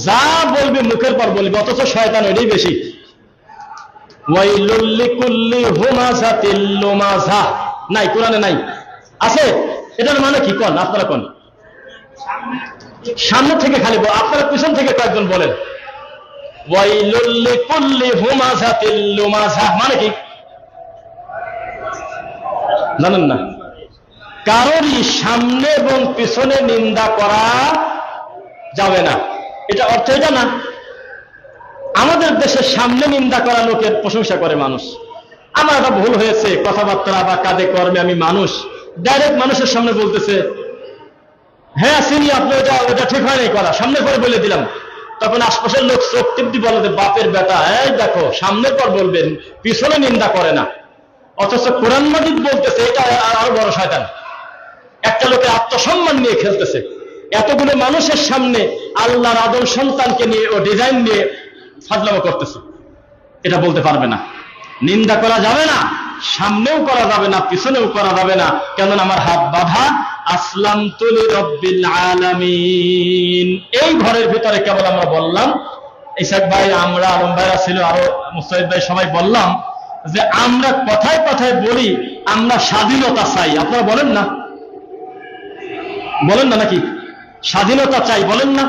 যা বলবে মুখের পর বলবে, অথচ শয়তান ওইটাই বেশি। ওয়াইলুল লিকুল্লি হুমাযাতিল লুমাযা, নাই কোরআনে নাই, আছে? এটার মানে কি কোন? আপনারা কোন? সামনে থেকে খালি, আপনারা পিছন থেকে কয়েকজন বলেন। ওয়াইলুল লিকুল্লি হুমাযাতিল লুমাযা মানে কি জানেন না? কারোরই সামনে এবং পিছনে নিন্দা করা যাবে না, এটা অর্থ এটা না। আমাদের দেশে সামনে নিন্দা করা লোকের প্রশংসা করে মানুষ। আমার একটা ভুল হয়েছে কথাবার্তা বা কাজে কর্মে, আমি মানুষ, ডাইরেক্ট মানুষের সামনে বলতেছে, হ্যাঁ চিনি আপনি, ওটা ঠিক হয় নাই করা, সামনে করে বলে দিলাম। তখন আশপাশের লোক চোখ টিপটি বলে, বাপের বেটা, এই দেখো সামনের পর বলবেন, পিছনে নিন্দা করে না। অথচ কোরআন মাজিদ বলতেছে, এটা আরো বড় শয়তান। একটা লোকের আত্মসম্মান নিয়ে খেলতেছে, এতগুলো মানুষের সামনে আল্লাহর আদম সন্তানকে নিয়ে ও ডিজাইন নিয়ে ফাজলামো করতেছে। এটা বলতে পারবে না, নিন্দা করা যাবে না, সামনেও করা যাবে না, পিছনেও করা যাবে না, কেননা আমার হাত বাঁধা। আসলামতু লিরাব্বিল আলামিন, এই ঘরের ভিতরে কেবল আমরা বললাম, ইসাক ভাই, আমরা, আলম ভাইরা ছিল, আরো মুস্তাহিদ ভাই, সবাই বললাম যে আমরা কথায় কথায় বলি আমরা স্বাধীনতা চাই। আপনারা বলেন না? বলেন না নাকি? স্বাধীনতা চাই বলেন না?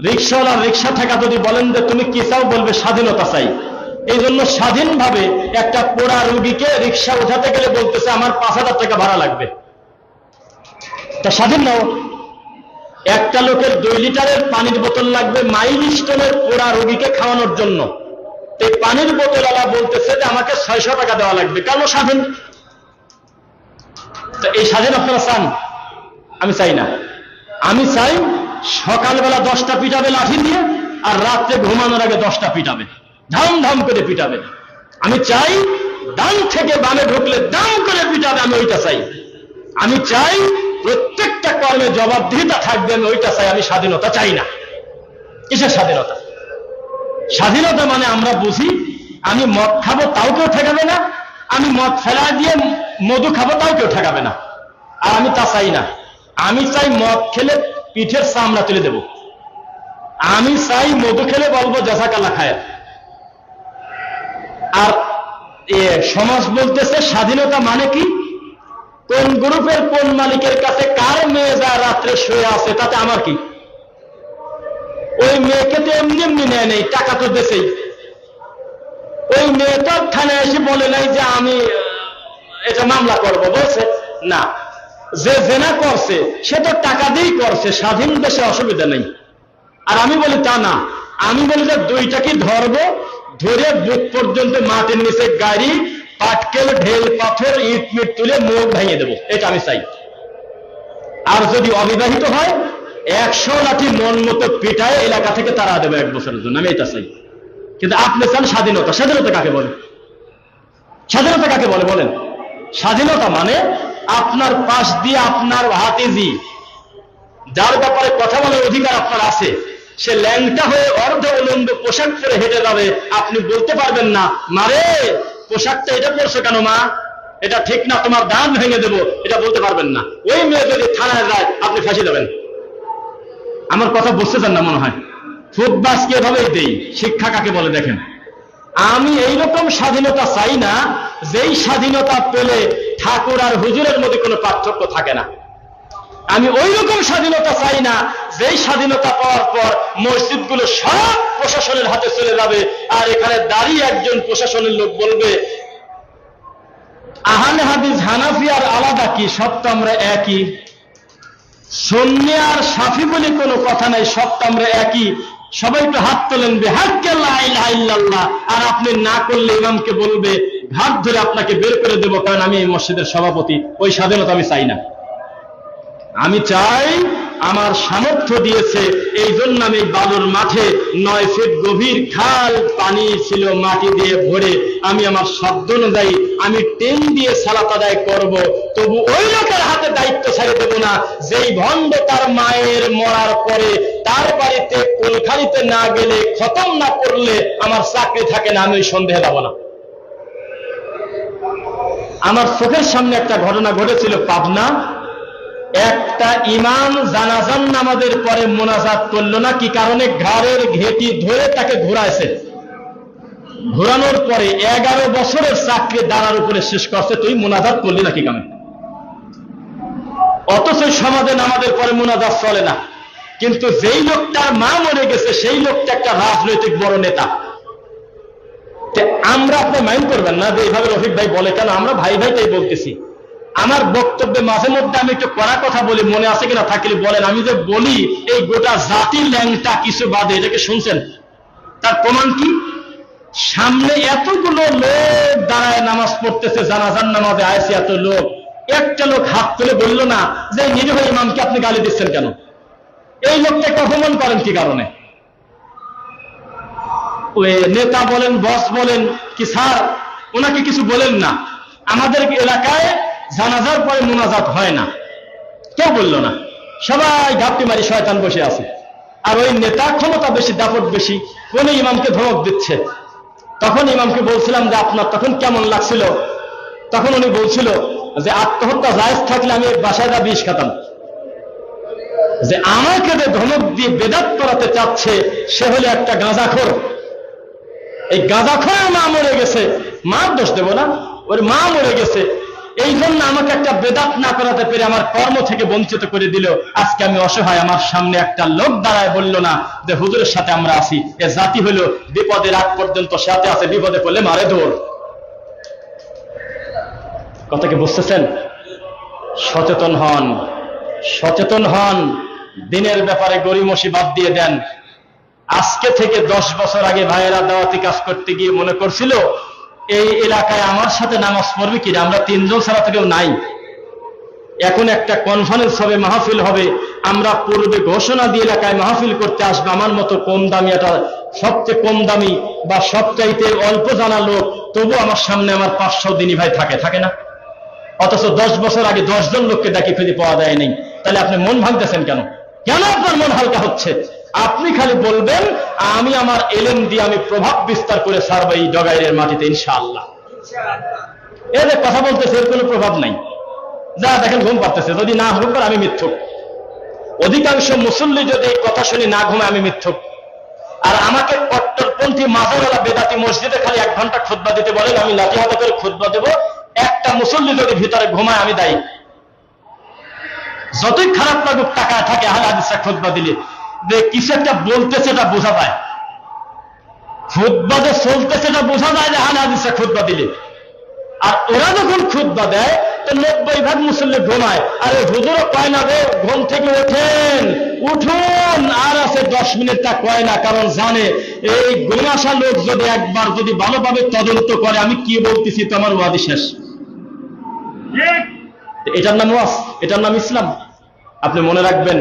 রিক্সাওয়ালা রিক্সা থাকা যদি বলেন যে তুমি কি চাও, বলবে স্বাধীনতা চাই। এই জন্য স্বাধীনভাবে একটা পোড়া রুগীকে রিক্সা উঠাতে গেলে বলতেছে আমার 5,000 টাকা ভাড়া লাগবে, তা স্বাধীন নাও। একটা লোকের 2 লিটারের পানির বোতল লাগবে মাইলস্টোনের পোড়া রুগীকে খাওয়ানোর জন্য, এই পানির বোতলওয়ালা বলতেছে যে আমাকে 600 টাকা দেওয়া লাগবে, কেন? স্বাধীন। তো এই স্বাধীন আপনারা চান? আমি চাই না। আমি চাই সকালবেলা 10টা পিটাবে লাঠি দিয়ে, আর রাত্রে ঘুমানোর আগে 10টা পিটাবে, ধাম ধাম করে পিটাবে। আমি চাই ডান থেকে বামে ঢুকলে দাম করে পিটাবে, আমি ওইটা চাই। আমি চাই প্রত্যেকটা কর্মে জবাবদিহিতা থাকবে, আমি ওইটা চাই। আমি স্বাধীনতা চাই না। কিসের স্বাধীনতা? স্বাধীনতা মানে আমরা বুঝি আমি মদ খাবো তাও কেউ ঠেকাবে না, আমি মদ ফেলা দিয়ে মধু খাবো তাও কেউ ঠেকাবে না। আর আমি তা চাই না। আমি চাই মদ খেলে পিঠের চামড়া তুলে দেব, আমি চাই মধু খেলে বলবো জাযাকাল্লাহ খায়ের। আর সমাজ বলতেছে স্বাধীনতা মানে কি? কোন গ্রুপের কোন মালিকের কাছে কার মেয়ে যা রাত্রে শুয়ে আছে তাতে আমার কি? ওই মেয়েকে তো এমনি এমনি নেয় নেই, টাকা তো দেশেই। ওই মেয়ে তো থানায় এসে বলে নাই যে আমি এটা মামলা করবো, বলছে না। যে জেনা করছে সে তো টাকা দিয়েই করছে, স্বাধীন দেশে অসুবিধা নেই। আর আমি বলি তা না, আমি বলি যে দুইটাকে ধরবো, ধরে বুক পর্যন্ত মাটির নিচে গাড়ি, পাটকেল, ঢেল, পাথর, ইট মিট তুলে মুখ ভেঙে দেবো, এটা আমি চাই। আর যদি অবিবাহিত হয় 100 লাঠি মন মতো পিটায় এলাকা থেকে তারা দেবে 1 বছরের জন্য, আমি এটা চাই। কিন্তু আপনি চান স্বাধীনতা। স্বাধীনতা কাকে বলে? স্বাধীনতা কাকে বলে বলেন? স্বাধীনতা মানে আপনার পাশ দিয়ে আপনার ভাতিজি যার ব্যাপারে কথা বলার অধিকার আপনার আছে, সে ল্যাংটা হয়ে অর্ধ উলঙ্গ পোশাক পরে হেঁটে যাবে, আপনি বলতে পারবেন না মারে পোশাকটা এটা পরছো কেন মা, এটা ঠিক না, তোমার দাঁত ভেঙে দেবো, এটা বলতে পারবেন না। ওই মেয়ে যদি থানায় যায় আপনি ফাঁসি দেবেন। আমার কথা বুঝতেছেন না মনে হয়? ফুটবাসকে এভাবেই দেই। শিক্ষা কাকে বলে দেখেন। আমি এইরকম স্বাধীনতা চাই না যেই স্বাধীনতা পেলে ঠাকুর আর হুজুরের মধ্যে কোনো পার্থক্য থাকে না। আমি ওই রকম স্বাধীনতা চাই না যেই স্বাধীনতা পাওয়ার পর মসজিদগুলো সব প্রশাসনের হাতে চলে যাবে, আর এখানে দাঁড়িয়ে একজন প্রশাসনের লোক বলবে আহলে হাদিস হানাফি আর আলাদা কি, সব তো আমরা একই। সুন্নি আর শাফি বলে কোনো কথা নাই, সব তো আমরা একই। সবাই একটু হাত তোলেন বিহাক্কে লা ইলাহা ইল্লাল্লাহ, আর আপনি না করলে ইমামকে বলবে ঘাট ধরে আপনাকে বের করে দেব, কারণ আমি এই মসজিদের সভাপতি। ওই স্বাধীনতা আমি চাই না। আমি চাই আমার সামর্থ্য দিয়েছে এই জন্য আমি বালুর মাঠে 9 ফিট গভীর খাল, পানি ছিল মাটি দিয়ে ভরে, আমি আমার শব্দ অনুযায়ী আমি টেন দিয়ে সালাত আদায় করব, তবু ওই লোকের হাতে দায়িত্ব ছেড়ে দেব না যেই ভণ্ড তার মায়ের মরার পরে তার বাড়িতে কোলখালিতে না গেলে খতম না করলে আমার চাকরি থাকে না, আমি ওই সন্দেহে যাব না। আমার চোখের সামনে একটা ঘটনা ঘটেছিল পাবনা। একটা ইমাম জানাজান নামাজের পরে মোনাজাত করলো না, কি কারণে? ঘাড়ের ঘেঁটি ধরে তাকে ঘুরাইছে। ঘুরানোর পরে 11 বছরের চাকরি দাঁড়ার উপরে শেষ করছে, তুই মোনাজাত করলি না কি কারণে? অথচ সমাজে নামাজের পরে মোনাজাত চলে না। কিন্তু যেই লোকটার মা মরে গেছে সেই লোকটা একটা রাজনৈতিক বড় নেতা। আমরা আপনি মাইন্ড করবেন না যে এইভাবে রফিক ভাই বলে কেন, আমরা ভাই ভাই তাই বলতেছি। আমার বক্তব্যে মাঝে মধ্যে আমি একটু কড়া কথা বলি, মনে আছে কিনা থাকলে বলেন। আমি যে বলি এই গোটা জাতির ল্যাংটা কিছু বাদে, এটাকে শুনছেন? তার প্রমাণ কি? সামনে এতগুলো লোক দাঁড়ায় নামাজ পড়তেছে, জানাজান নামাজে আইছে এত লোক, একটা লোক হাত তুলে বলল না যে নিরীহ ইমামকে আপনি গালি দিচ্ছেন কেন? এই লোকটাকে অপমান করেন কি কারণে? ওই নেতা বলেন, বস বলেন কি স্যার, ওনাকে কিছু বলেন না। আমাদের এলাকায় জানাজার পরে মোনাজাত হয় না, কেউ বলল না, সবাই ঘাপটি মারি শয়তান বসে আছে। আর ওই নেতা ক্ষমতা বেশি, দাপট বেশি, কোন ইমামকে ধমক দিচ্ছে। তখন ইমামকে বলছিলাম যে আপনার তখন কেমন লাগছিল? তখন উনি বলছিল যে আত্মহত্যা জায়েজ থাকলে আমি বাসায় যা বিষ খেতাম। যে আমাকে যে ধমক দিয়ে বেদাত করাতে চাচ্ছে সে হলে একটা গাঁজাখোর। এই গাঁজাখোর মা মরে গেছে, মার দোষ দেব না, ওর মা মরে গেছে, এই জন্য আমাকে একটা বেদাত না করাতে পেরে আমার কর্ম থেকে বঞ্চিত করে দিল। আজকে আমি অসহায়, আমার সামনে একটা লোক দাঁড়ায় বলল না যে হুজুরের সাথে আমরা আছি। এ জাতি হলো বিপদের আগ পর্যন্ত সাথে আছে, বিপদে পড়লে মারে দৌড়। কথা কি বুঝতেছেন? সচেতন হন, সচেতন হন। দিনের ব্যাপারে গরিমসি বাদ দিয়ে দেন। আজকে থেকে 10 বছর আগে ভাইয়েরা দাওয়াতি কাজ করতে গিয়ে মনে করছিল এই এলাকায় আমার সাথে নামাজ পড়বে কিনা, আমরা 3 জন ছাড়া তো কেউ নাই। এখন একটা কনফারেন্স হবে, মাহফিল হবে, আমরা পূর্বে ঘোষণা দিয়ে এলাকায় মাহফিল করতে আসবে আমার মতো কম দামি, এটা সবচেয়ে কম দামি বা সবচাইতে অল্প জানা লোক, তবু আমার সামনে আমার 500 দিনী ভাই থাকে না। অথচ 10 বছর আগে 10 জন লোককে ডাকি খুঁজে পাওয়া যায় নাই। তাহলে আপনি মন ভাঙতেছেন কেন? কেন আপনার মন হালকা হচ্ছে? আপনি খালি বলবেন, আমি আমার এলেম দিয়ে আমি প্রভাব বিস্তার করে ছাড়বো এই ডগাইরের মাটিতে ইনশাআল্লাহ। এদের কথা বলতেছে, এর কোনো প্রভাব নাই। যা দেখেন ঘুম পারতেছে, যদি না হোক আমি মিথ্যুক। অধিকাংশ মুসল্লি যদি এই কথা শুনি না ঘুমায় আমি মিথ্যুক। আর আমাকে কট্টরপন্থী মাজারওয়ালা বেদাতি মসজিদে খালি 1 ঘন্টা খুতবা দিতে বলেন, আমি লাঠি হাতে করে খুতবা দেব, একটা মুসল্লি যদি ভিতরে ঘুমায় আমি দায়ী। যতই খারাপ লাগুক টাকায় থাকে আহলে হাদিসরা খুতবা দিলে যে কিছু একটা বলতেছে এটা বোঝা যায়, খুতবা যে চলতেছে এটা বোঝা যায় যে আহলে হাদিসরা খুতবা দিলে। আর ওরা যখন খুতবা দেয় তো 90% মুসল্লি ঘুমায়। আরে হুজুরও কয় না রে, ঘুম থেকে ওঠেন, উঠুন, আর আছে 10 মিনিটটা কয় না, কারণ জানে এই ঘুমাসা লোক যদি একবার যদি ভালোভাবে তদন্ত করে আমি কি বলতেছি তো আমার ওয়াদি শেষ। এটার নাম ওয়াজ, এটার নাম ইসলাম। আপনি মনে রাখবেন,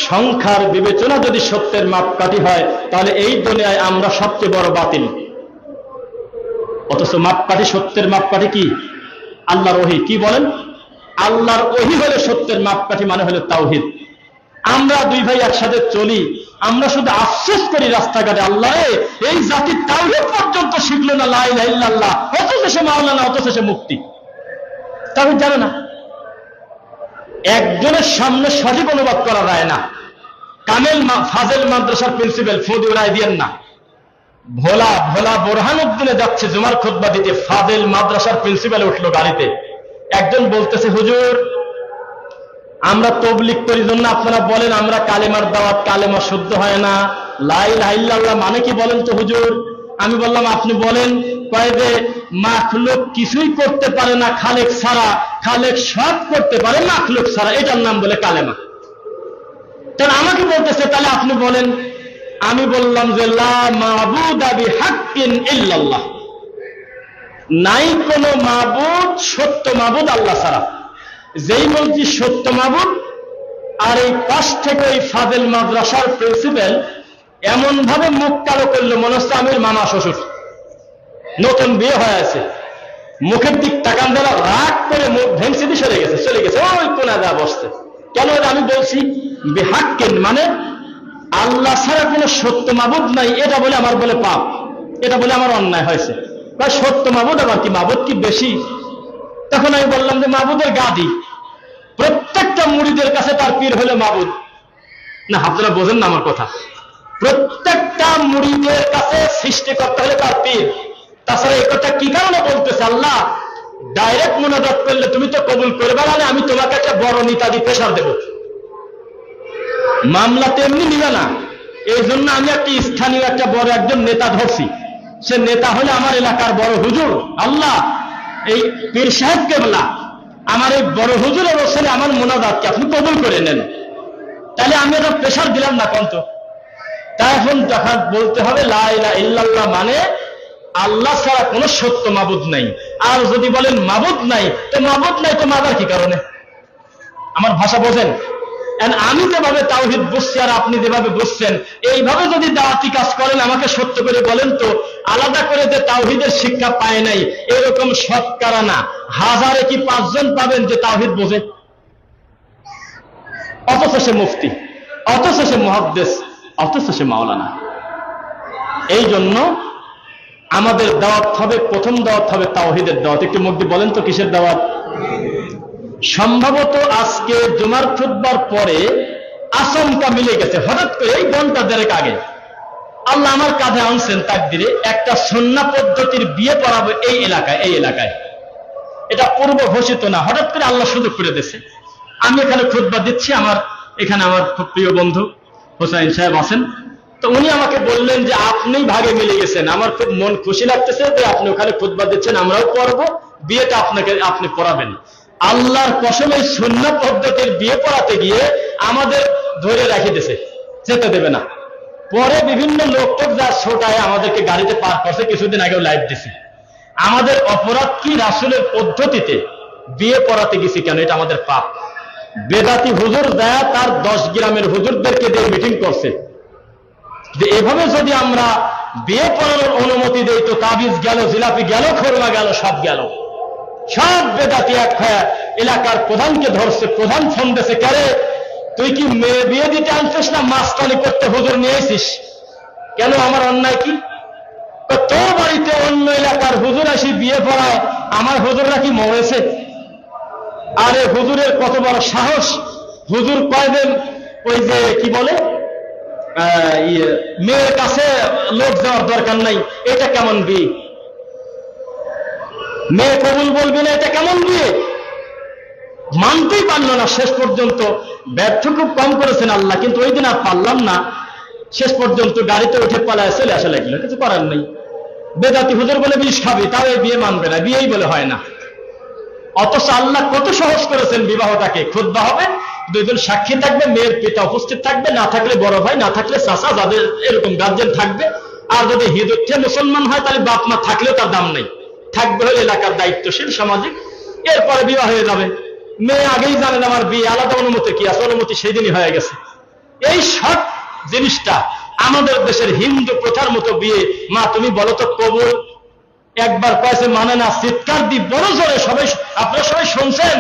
সংখ্যার বিবেচনা যদি সত্যের মাপকাঠি হয় তাহলে এই দুনিয়ায় আমরা সবচেয়ে বড় বাতিল। অথচ মাপকাঠি, সত্যের মাপকাঠি কি? আল্লাহর ওহী। কি বলেন? আল্লাহর ওহী হলে সত্যের মাপকাঠি, মানে হলো তাওহীদ। আমরা 2 ভাই একসাথে চলি, আমরা শুধু আফসোস করি রাস্তাঘাটে, আল্লাহ এই জাতি তাওহীদ পর্যন্ত শিখলো না, লা ইলাহা ইল্লাল্লাহ, অথচ সে মাওলানা, অথচ সে মুফতি, তাওহীদ জানে না। একজনের সামনে সঠিক অনুবাদ করা যায় না। কামেল ফাজেল মাদ্রাসার প্রিন্সিপাল ফৌদি রায় দিয়েন না, ভোলা ভোলা বোরহানুদ্দিনে যাচ্ছে জুমার খুতবা দিতে, ফাজেল মাদ্রাসার প্রিন্সিপাল উঠলো গাড়িতে। একজন বলতেছে, হুজুর আমরা তবলিগ করি জন্য আপনারা বলেন আমরা কালেমার দাওয়াত, কালেমা শুদ্ধ হয় না, লা ইলাহা ইল্লাল্লাহ মানে কি বলেন তো হুজুর? আমি বললাম আপনি বলেন। কয় যে মাখলুক কিছুই করতে পারে না খালেক ছাড়া, খালেক সব করতে পারে মাখলুক ছাড়া, এটার নাম বলে কালেমা। তাহলে আমাকে বলতেছে তাহলে আপনি বলেন। আমি বললাম যে লা মাবুদা বিহাক্কিন ইল্লাল্লাহ, নাই কোনো মাবুদ, সত্য মাবুদ আল্লাহ ছাড়া। যেই বলছি সত্য মাবুদ, আর এই পাশ থেকে ওই ফাজেল মাদ্রাসার প্রিন্সিপাল এমন ভাবে মুখ কালো করলো মনে হচ্ছে আমির মামা শ্বশুর, নতুন বিয়ে হয়ে আছে, মুখের দিক তাকান দ্বারা রাগ করে মুখ ভেঙে দিয়ে সরে গেছে, চলে গেছে ওই কোনা যা বসতে। কেন? আমি বলছি বিহাক্কিন মানে আল্লাহ ছাড়া কোন সত্য মাবুদ নাই, এটা বলে আমার বলে পাপ, এটা বলে আমার অন্যায় হয়েছে। বা সত্য মাবুদ আবার কি, মাবুদ কি বেশি? তখন আমি বললাম যে মাবুদের গাদি, প্রত্যেকটা মুরিদের কাছে তার পীর হলো মাবুদ। না আপনারা বোঝেন না আমার কথা, প্রত্যেকটা মুরিদের কাছে সৃষ্টিকর্তা হলে তার পীর। তাছাড়া এই কথা কি কারণে বলতেছে? আল্লাহ ডাইরেক্ট মুনাজাত করলে তুমি তো কবুল করবে না, আমি তোমাকে একটা বড় নেতাদি প্রেসার দেব, মামলা তেমনি নিবে না। এই জন্য আমি একটি স্থানীয় একটা বড় একজন নেতা ধরছি, সে নেতা হলে আমার এলাকার বড় হুজুর। আল্লাহ এই পীর সাহেব কেবলা আমার এই বড় হুজুরের ওসলে আমার মুনাজাতকে আপনি কবুল করে নেন। তাহলে আমি এটা প্রেসার দিলাম না কন্ত। তাই এখন দেখা বলতে হবে লা ইলাহা ইল্লাল্লাহ মানে আল্লাহ ছাড়া কোন সত্য মাবুদ নাই। আর যদি বলেন মাবুদ নাই, তো মাবুদ নাই তো মাদার কি কারণে? আমার ভাষা বোঝেন? আমি যেভাবে তাওহীদ বুঝছি আর আপনি যেভাবে বুঝছেন, এইভাবে যদি দাওয়াতি কাজ করেন আমাকে সত্য করে বলেন তো, আলাদা করে যে তাওহীদের শিক্ষা পায় নাই এরকম শতকরা না, হাজারে কি 5 জন পাবেন যে তাওহীদ বোঝে, অথচ সে মুফতি, অথচ সে মুহাদ্দিস, অথচ সে মাওলানা। এই জন্য আমাদের দাওয়াত হবে, প্রথম দাওয়াত হবে তাওহীদের দাওয়াত। একটু মুখ দিয়ে বলেন তো কিসের দাওয়াত? সম্ভবত আজকে জুমার খুতবার পরে আচমকা মিলে গেছে, হঠাৎ করে এই ঘন্টা 1.5 আগে আল্লাহ আমার কাঁধে আনছেন তাকদিরে একটা সুন্নাহ পদ্ধতির বিয়ে পড়াবো এই এলাকায়। এটা পূর্ব ঘোষিত না, হঠাৎ করে আল্লাহ সুযোগ করে দিয়েছে। আমি এখানে খুতবা দিচ্ছি, এখানে আমার খুব প্রিয় বন্ধু হোসাইন সাহেব আছেন, তো উনি আমাকে বললেন যে আপনি ভাগে মিলে গেছেন, আমার খুব মন খুশি লাগতেছে যে আপনি ওখানে খুতবা দিচ্ছেন, আমরাও পড়বো, বিয়েটা আপনি পড়াবেন। আল্লাহর কসম এই সুন্নাহ পদ্ধতির বিয়ে পড়াতে গিয়ে আমাদের ধরে রেখে দিয়েছে, যেতে দেবে না। পরে বিভিন্ন লোক যা ছোটায় আমাদেরকে গাড়িতে পার করছে, কিছুদিন আগেও লাইভ দিছি। আমাদের অপরাধ কি? রাসূলের পদ্ধতিতে বিয়ে পড়াতে গেছি কেন? এটা আমাদের পাপ। বেদাতি হুজুর দেয়া তার 10 গ্রামের হুজুরদেরকে দিয়ে মিটিং করছে যে এভাবে যদি আমরা বিয়ে পড়ানোর অনুমতি দেই তো তাবিজ গেল, জিলাপি গেল, খোরমা গেল, সব গেল। সব বেদাতি এক এলাকার প্রধানকে ধরছে, প্রধান ফোন দিয়েছে, কারে তুই কি মেয়ে বিয়ে দিতে আনছিস না মাস্তানি করতে হুজুর নিয়ে এসিস? কেন, আমার অন্যায় কি? তোর বাড়িতে অন্য এলাকার হুজুর আসি বিয়ে পড়ায়, আমার হুজুররা কি মরেছে? আরে হুজুরের কত বড় সাহস! হুজুর কয়দিন ওই যে কি বলে মেয়ের কাছে লোক যাওয়ার দরকার নাই, এটা কেমন বিয়ে? মেয়ে কবুল বলবে না, এটা কেমন বিয়ে? মানতেই পারল না শেষ পর্যন্ত। ব্যর্থ খুব কম করেছেন আল্লাহ, কিন্তু ওই দিন আর পারলাম না, শেষ পর্যন্ত গাড়িতে উঠে পালায় চলে আসা লাগলো, কিছু করার নেই। বেদাতি হুজুর বলে বিষ খাবি, তাও এই বিয়ে মানবে না, বিয়েই বলে হয় না। অথচ আল্লাহ কত সহজ করেছেন বিবাহটাকে। খুতবা হবে, দুইজন সাক্ষী থাকবে, মেয়ের পিতা উপস্থিত থাকবে, না থাকলে বড় ভাই, না থাকলে চাচা, যাদের এরকম গার্জেন থাকবে। আর যদি হিন্দুত্বে মুসলমান হয় তাহলে বাপ মা থাকলেও তার দাম নেই, থাকবে হলে এলাকার দায়িত্বশীল সামাজিক। এরপরে বিবাহ হয়ে যাবে। মেয়ে আগেই জানেন আমার বিয়ে, আলাদা অনুমতি কি আছে? অনুমতি সেই দিনই হয়ে গেছে। এই সব জিনিসটা আমাদের দেশের হিন্দু প্রথার মতো বিয়ে। মা তুমি বলো তো কবুল, একবার কয়েছে মানে না, চিৎকার দি বড় জোরে, সবাই আপনারা সবাই শুনছেন।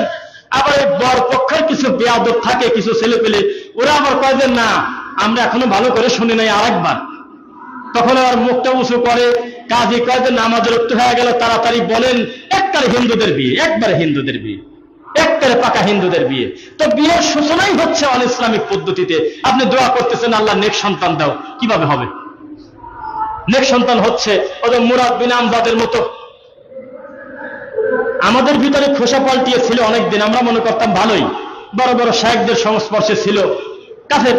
আবার এই বর পক্ষের কিছু বেয়াদব থাকে, কিছু ছেলে পেলে, ওরা আবার কয় যে না আমরা এখনো ভালো করে শুনি নাই, আরেকবার। তখন আবার মুখটা উঁচু করে, কাজী কয় যে নামাজের রক্ত হয়ে গেল, তাড়াতাড়ি বলেন। একবারে হিন্দুদের বিয়ে, একবারে হিন্দুদের বিয়ে, একবারে পাকা হিন্দুদের বিয়ে। তো বিয়ের সূচনাই হচ্ছে অন ইসলামিক পদ্ধতিতে। আপনি দোয়া করতেছেন আল্লাহ নেক সন্তান দাও, কিভাবে হবে? নেক সন্তান হচ্ছে ওদের মুরাদ বিন আমজাদের মতো। আমাদের ভিতরে খোসা পাল্টিয়ে ছিল অনেকদিন, আমরা মনে করতাম ভালোই, বড় বড় শায়েখদের সংস্পর্শে ছিল। কাফের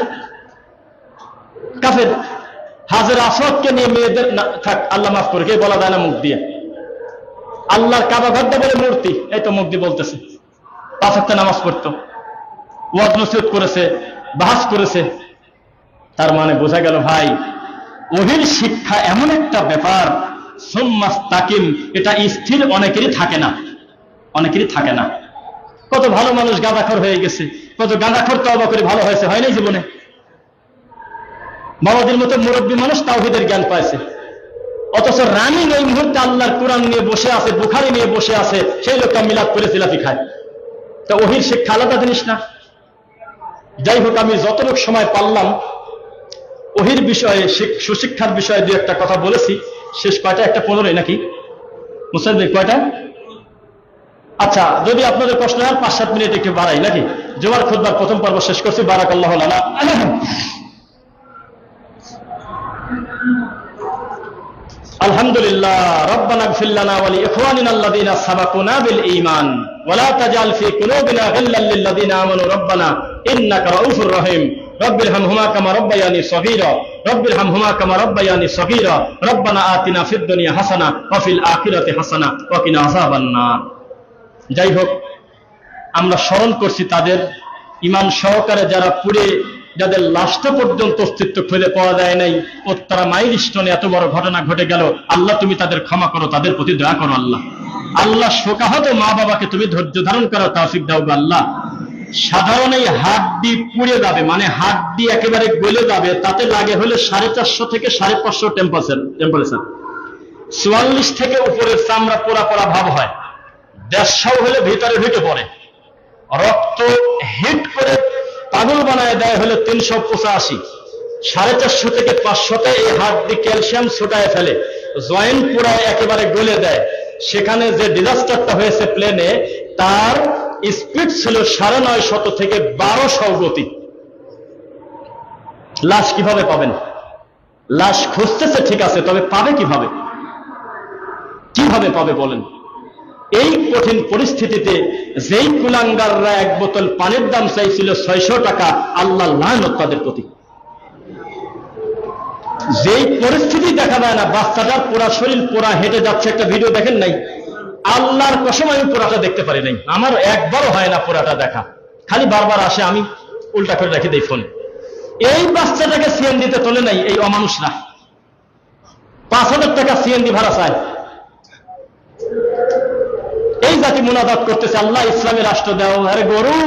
কাফের হাজের আসওয়াদকে নিয়ে মেয়েদের থাক, আল্লাহ মাফ করে, কে বলা যায় না মুখ দিয়ে। আল্লাহর কাবা ঘরটা বলে মূর্তি, এই তো মুখ দিয়ে বলতেছে। 5 ওয়াক্ত নামাজ পড়তো, ওয়াজ নসিহত করেছে, বাহাস করেছে। তার মানে বোঝা গেল ভাই, ওহির শিক্ষা এমন একটা ব্যাপার, সুম্মাস্তাকিম, এটা স্থির অনেকেরই থাকে না, অনেকেরই থাকে না। কত ভালো মানুষ গাঁজাখোর হয়ে গেছে, কত গাঁজাখোর তওবা করে ভালো হয়েছে, হয় নাই জীবনে? বাবাদের মতো মুরব্বী মানুষ তাওহীদের জ্ঞান পাইছে, অথচ রানিং এই মুহূর্তে আল্লাহর কোরআন নিয়ে বসে আছে, বুখারী নিয়ে বসে আছে, সেই লোকটা মিলাদ করে জিলাপি খায়। তা ওহির শিক্ষা আলাদা জিনিস না? যাই হোক, আমি যতটুকু সময় পারলাম ওহির বিষয়ে, সুশিক্ষার বিষয়ে দু একটা কথা বলেছি। শেষ কয়টা? 1:15 নাকি মুসাইদ কয়টা? আচ্ছা, যদি আপনাদের প্রশ্ন হয় 5-7 মিনিট একটু বাড়াই নাকি? জুমার খুতবার প্রথম পর্ব শেষ করছি। বারাকাল্লাহু লানা। আলহামদুলিল্লাহ। রব্বানা ইগফির লানা ওয়া লিইখওয়ানিনা আল্লাযীনা সাবাকুনা বিল ঈমান ওয়া লা তাজআল ফী কুলুবিনা গিল্লাল লিল লাযীনা আমানু রব্বানা ইন্নাকা রাউফুর রহিম। রব্বিরহামহুমা কামা রাব্বায়ানি সগীরা রব্বিরহামহুমা কামা রাব্বায়ানি সগীরা রব্বানা আতিনা ফিদ দুনিয়া হাসানা ওয়া ফিল আখিরাতি হাসানা ওয়া কিনা আযাবান নার। যাই হোক, আমরা স্মরণ করছি তাদের ঈমান সহকারে যারা পুড়ে, যাদের লাশটা পর্যন্ত অস্তিত্ব খুঁজে পাওয়া যায় নাই, ও তারা মাইলস্টোনে এত বড় ঘটনা ঘটে গেল। আল্লাহ তুমি তাদের ক্ষমা করো, তাদের প্রতি দয়া করো আল্লাহ। আল্লাহ শোকাহত মা বাবাকে তুমি ধৈর্য ধারণ করো, তৌফিক দাও গো আল্লাহ। সাধারণ এই হাড্ডি পুড়ে যাবে, মানে হাড্ডি একেবারে গলে যাবে, তাতে লাগে হলে 450 থেকে 550 টেম্পারেচার। 44 থেকে উপরের চামড়া পোড়া পোড়া ভাব হয়, 150 হলে ভিতরে ঢুকে পড়ে। রক্ত হিট করে পাগল বানায় দেয় হলে 385। 450 থেকে 500তে এই হাড্ডি ক্যালসিয়াম ছুটায় ফেলে, জয়েন্ট পুরায় একেবারে গলে দেয়। সেখানে যে ডিজাস্টারটা হয়েছে প্লেনে, তার স্পিড ছিল 950 থেকে 1200 গতি। লাশ কিভাবে পাবেন? লাশ খুঁজতেছে ঠিক আছে, তবে পাবে কিভাবে? কিভাবে পাবে বলেন? এই কঠিন পরিস্থিতিতে যেই কুলাঙ্গাররা 1 বোতল পানির দাম চাইছিল 600 টাকা, আল্লাহ লানত তাদের প্রতি। যেই পরিস্থিতি দেখা যায় না, বাচ্চাটার পুরা শরীর পোড়া হেঁটে যাচ্ছে, একটা ভিডিও দেখেন নাই? আল্লাহর কসম আমি পুরাটা দেখতে পারি নাই, আমার একবারও হয় না পুরাটা দেখা, খালি বারবার আসে, আমি উল্টা করে রেখে দিই ফোন। এই বাচ্চাটাকে সিএনজিতে তোলে নাই এই অমানুষরা, 5000 টাকা সিএনজি ভাড়া চায়। এই জাতি মুনাজাত করতেছে, আল্লাহ ইসলামী রাষ্ট্র দাও। আরে গরু,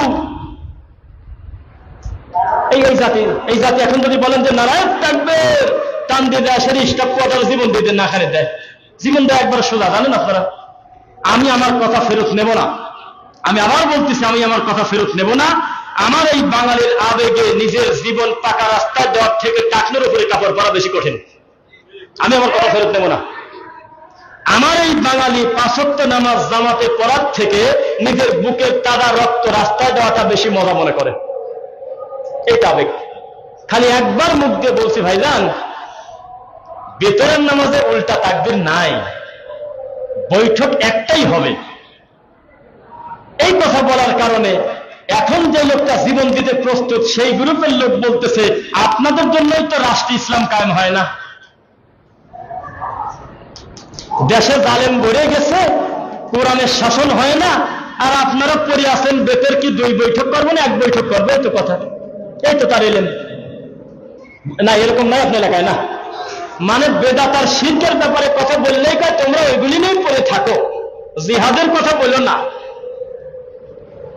এই জাতি এখন যদি বলেন যে নারায়ণ তাকবীর, টান দিয়ে দেয়, সেটা স্টপ কোয়ার্টার জীবন দিয়ে না খানে দেয়, জীবন দেয় একবার সোজা। জানেন আপনারা, আমি আমার কথা ফেরত নেব না, আমি আবার বলতেছি, আমি আমার কথা ফেরত নেব না। আমার এই বাঙালির আবেগে নিজের জীবন পাকা রাস্তায় দেওয়ার থেকে টাকনোর উপরে কাপড় পরা বেশি কঠিন। আমি আমার কথা ফেরত নেব না। আমার এই বাঙালি ৫ ওয়াক্ত নামাজ জামাতে পড়ার থেকে নিজের বুকের তাজা রক্ত রাস্তায় দেওয়াটা বেশি মজা মনে করে। এটা আবেগ। খালি একবার মুখ দিয়ে বলছি ভাইজান, বেতনের নামাজে উল্টা তাকবীর নাই, বৈঠক একটাই হবে। এই কথা বলার কারণে এখন যে লোকটা জীবন দিতে প্রস্তুত সেই গ্রুপের লোক বলতেছে আপনাদের জন্যই তো রাষ্ট্র ইসলাম কায়েম হয় না। দেশে জালেম বেড়ে গেছে, কোরআনের শাসন হয় না, আর আপনারা পড়ে আছেন বেতের কি 2 বৈঠক করবেন, 1 বৈঠক করবে। এই তো কথা, এই তো তার এলেন না, এরকম নাই আপনার এলাকায় না। মানে বেদাত আর শিরকের ব্যাপারে কথা বললেই কয় তোমরা ওইগুলি নিয়ে পড়ে থাকো, জিহাদের কথা বলো না।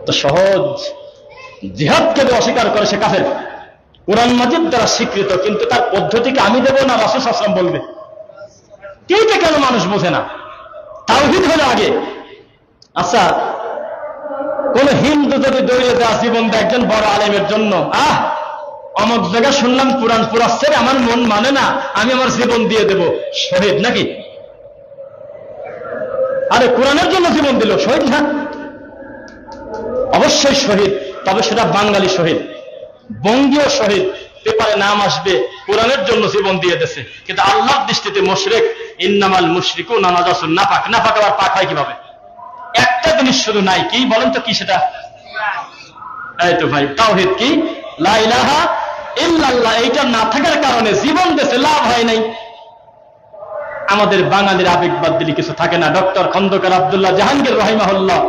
তো সহজ, জিহাদকে অস্বীকার করে সে কাফের। কোরআন মাজিদ দ্বারা স্বীকৃত, কিন্তু তার পদ্ধতিকে আমি দেব না, রাসূল সাল্লাল্লাহু আলাইহি ওয়াসাল্লাম বলবে। এইটা কেন মানুষ বোঝে না? তাওহীদ হলো আগে। আচ্ছা, কোন হিন্দু যদি দৌড়ে দেওয়া জীবন দেয় একজন বড় আলেমের জন্য, অমুক জায়গায় শুনলাম কোরআন পড়াচ্ছে, আমার মন মানে না, আমি আমার জীবন দিয়ে দেব, শহীদ নাকি? আরে কোরআনের জন্য জীবন দিল, শহীদ না? অবশ্যই শহীদ, তবে সেটা বাঙালি শহীদ, বঙ্গীয় শহীদ, পেপারে নাম আসবে কোরআনের জন্য জীবন দিয়ে দিয়েছে। কিন্তু আল্লাহর দৃষ্টিতে মুশরিক, ইন্নামাল মুশরিকুনা নাজাসুন, নাপাক। নাপাক আবার পাক হয় কিভাবে? একটা জিনিস শুধু নাই, কি বলেন তো, কি সেটা? এই তো ভাই, তাওহীদ কি, লা ইলাহা ইল্লাল্লাহ। এইটা না থাকার কারণে জীবন দেশে লাভ হয় নাই। আমাদের বাঙালির আবেগ বাদ দিলে কিছু থাকে না। ডক্টর খন্দকার আব্দুল্লাহ জাহাঙ্গীর রাহিমাহুল্লাহ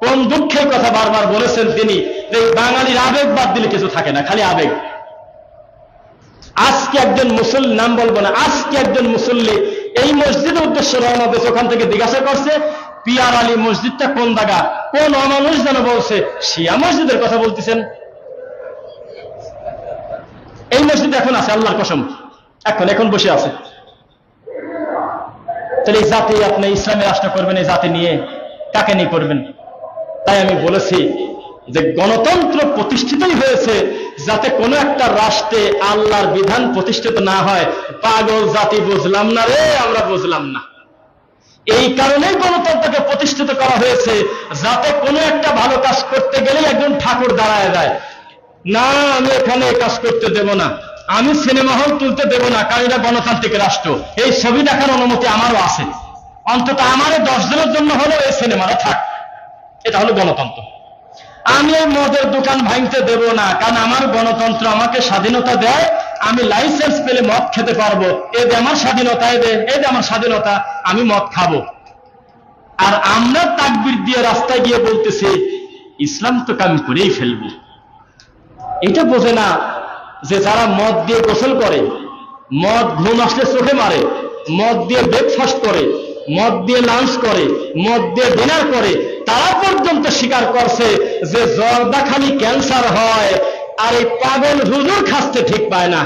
কোন দুঃখের কথা বারবার বলেছেন তিনি, যে বাঙালির আবেগ বাদ দিলে কিছু থাকে না, খালি আবেগ। আজকে একজন মুসল্লি, নাম বলবো না, আজকে একজন মুসল্লি এই মসজিদের উদ্দেশ্যে রওনা দিয়েছে, ওখান থেকে জিজ্ঞাসা করছে পিয়ার আলী মসজিদটা কোন জায়গা, কোন অমানুষ যেন বলছে শিয়া মসজিদের কথা বলতেছেন। এই মসজিদ এখন আছে, আল্লাহর কসম, এখন বসে আছে। তাহলে এই জাতি, আপনি ইসলামের রাষ্ট্র করবেন, এই জাতি নিয়ে কাকে নিয়ে করবেন? তাই আমি বলেছি যে গণতন্ত্র প্রতিষ্ঠিতই হয়েছে যাতে কোনো একটা রাষ্ট্রে আল্লাহর বিধান প্রতিষ্ঠিত না হয়। পাগল জাতি বুঝলাম না রে, আমরা বুঝলাম না। এই কারণেই গণতন্ত্রকে প্রতিষ্ঠিত করা হয়েছে যাতে কোনো একটা ভালো কাজ করতে গেলেই একজন ঠাকুর দাঁড়ায় যায়, না আমি এখানে কাজ করতে দেব না, আমি সিনেমা হল তুলতে দেব না, কারণ এটা গণতান্ত্রিক রাষ্ট্র, এই ছবি দেখার অনুমতি আমারও আছে, অন্তত আমারও 10 জনের জন্য হলেও এই সিনেমাটা থাক। এটা হলো গণতন্ত্র। আমি এই মদের দোকান ভাঙতে দেব না, কারণ আমার গণতন্ত্র আমাকে স্বাধীনতা দেয়, আমি লাইসেন্স পেলে মদ খেতে পারবো, এই যে আমার স্বাধীনতা, এই যে আমার স্বাধীনতা, আমি মদ খাবো। আর আমরা তাকবীর দিয়ে রাস্তায় গিয়ে বলতেছি ইসলাম তো কামি করেই ফেলবো। এটা বোঝে না যে যারা মদ দিয়ে গোসল করে, মদ ঘুম আসলে চোখে মারে, মদ দিয়ে ব্রেকফাস্ট করে, মদ দিয়ে লাঞ্চ করে, মদ দিয়ে ডিনার করে, তারা পর্যন্ত স্বীকার করছে যে জর্দা খালি ক্যান্সার হয়, আর এই পাগল হুজুর খাচ্ছে ঠিক পায় না।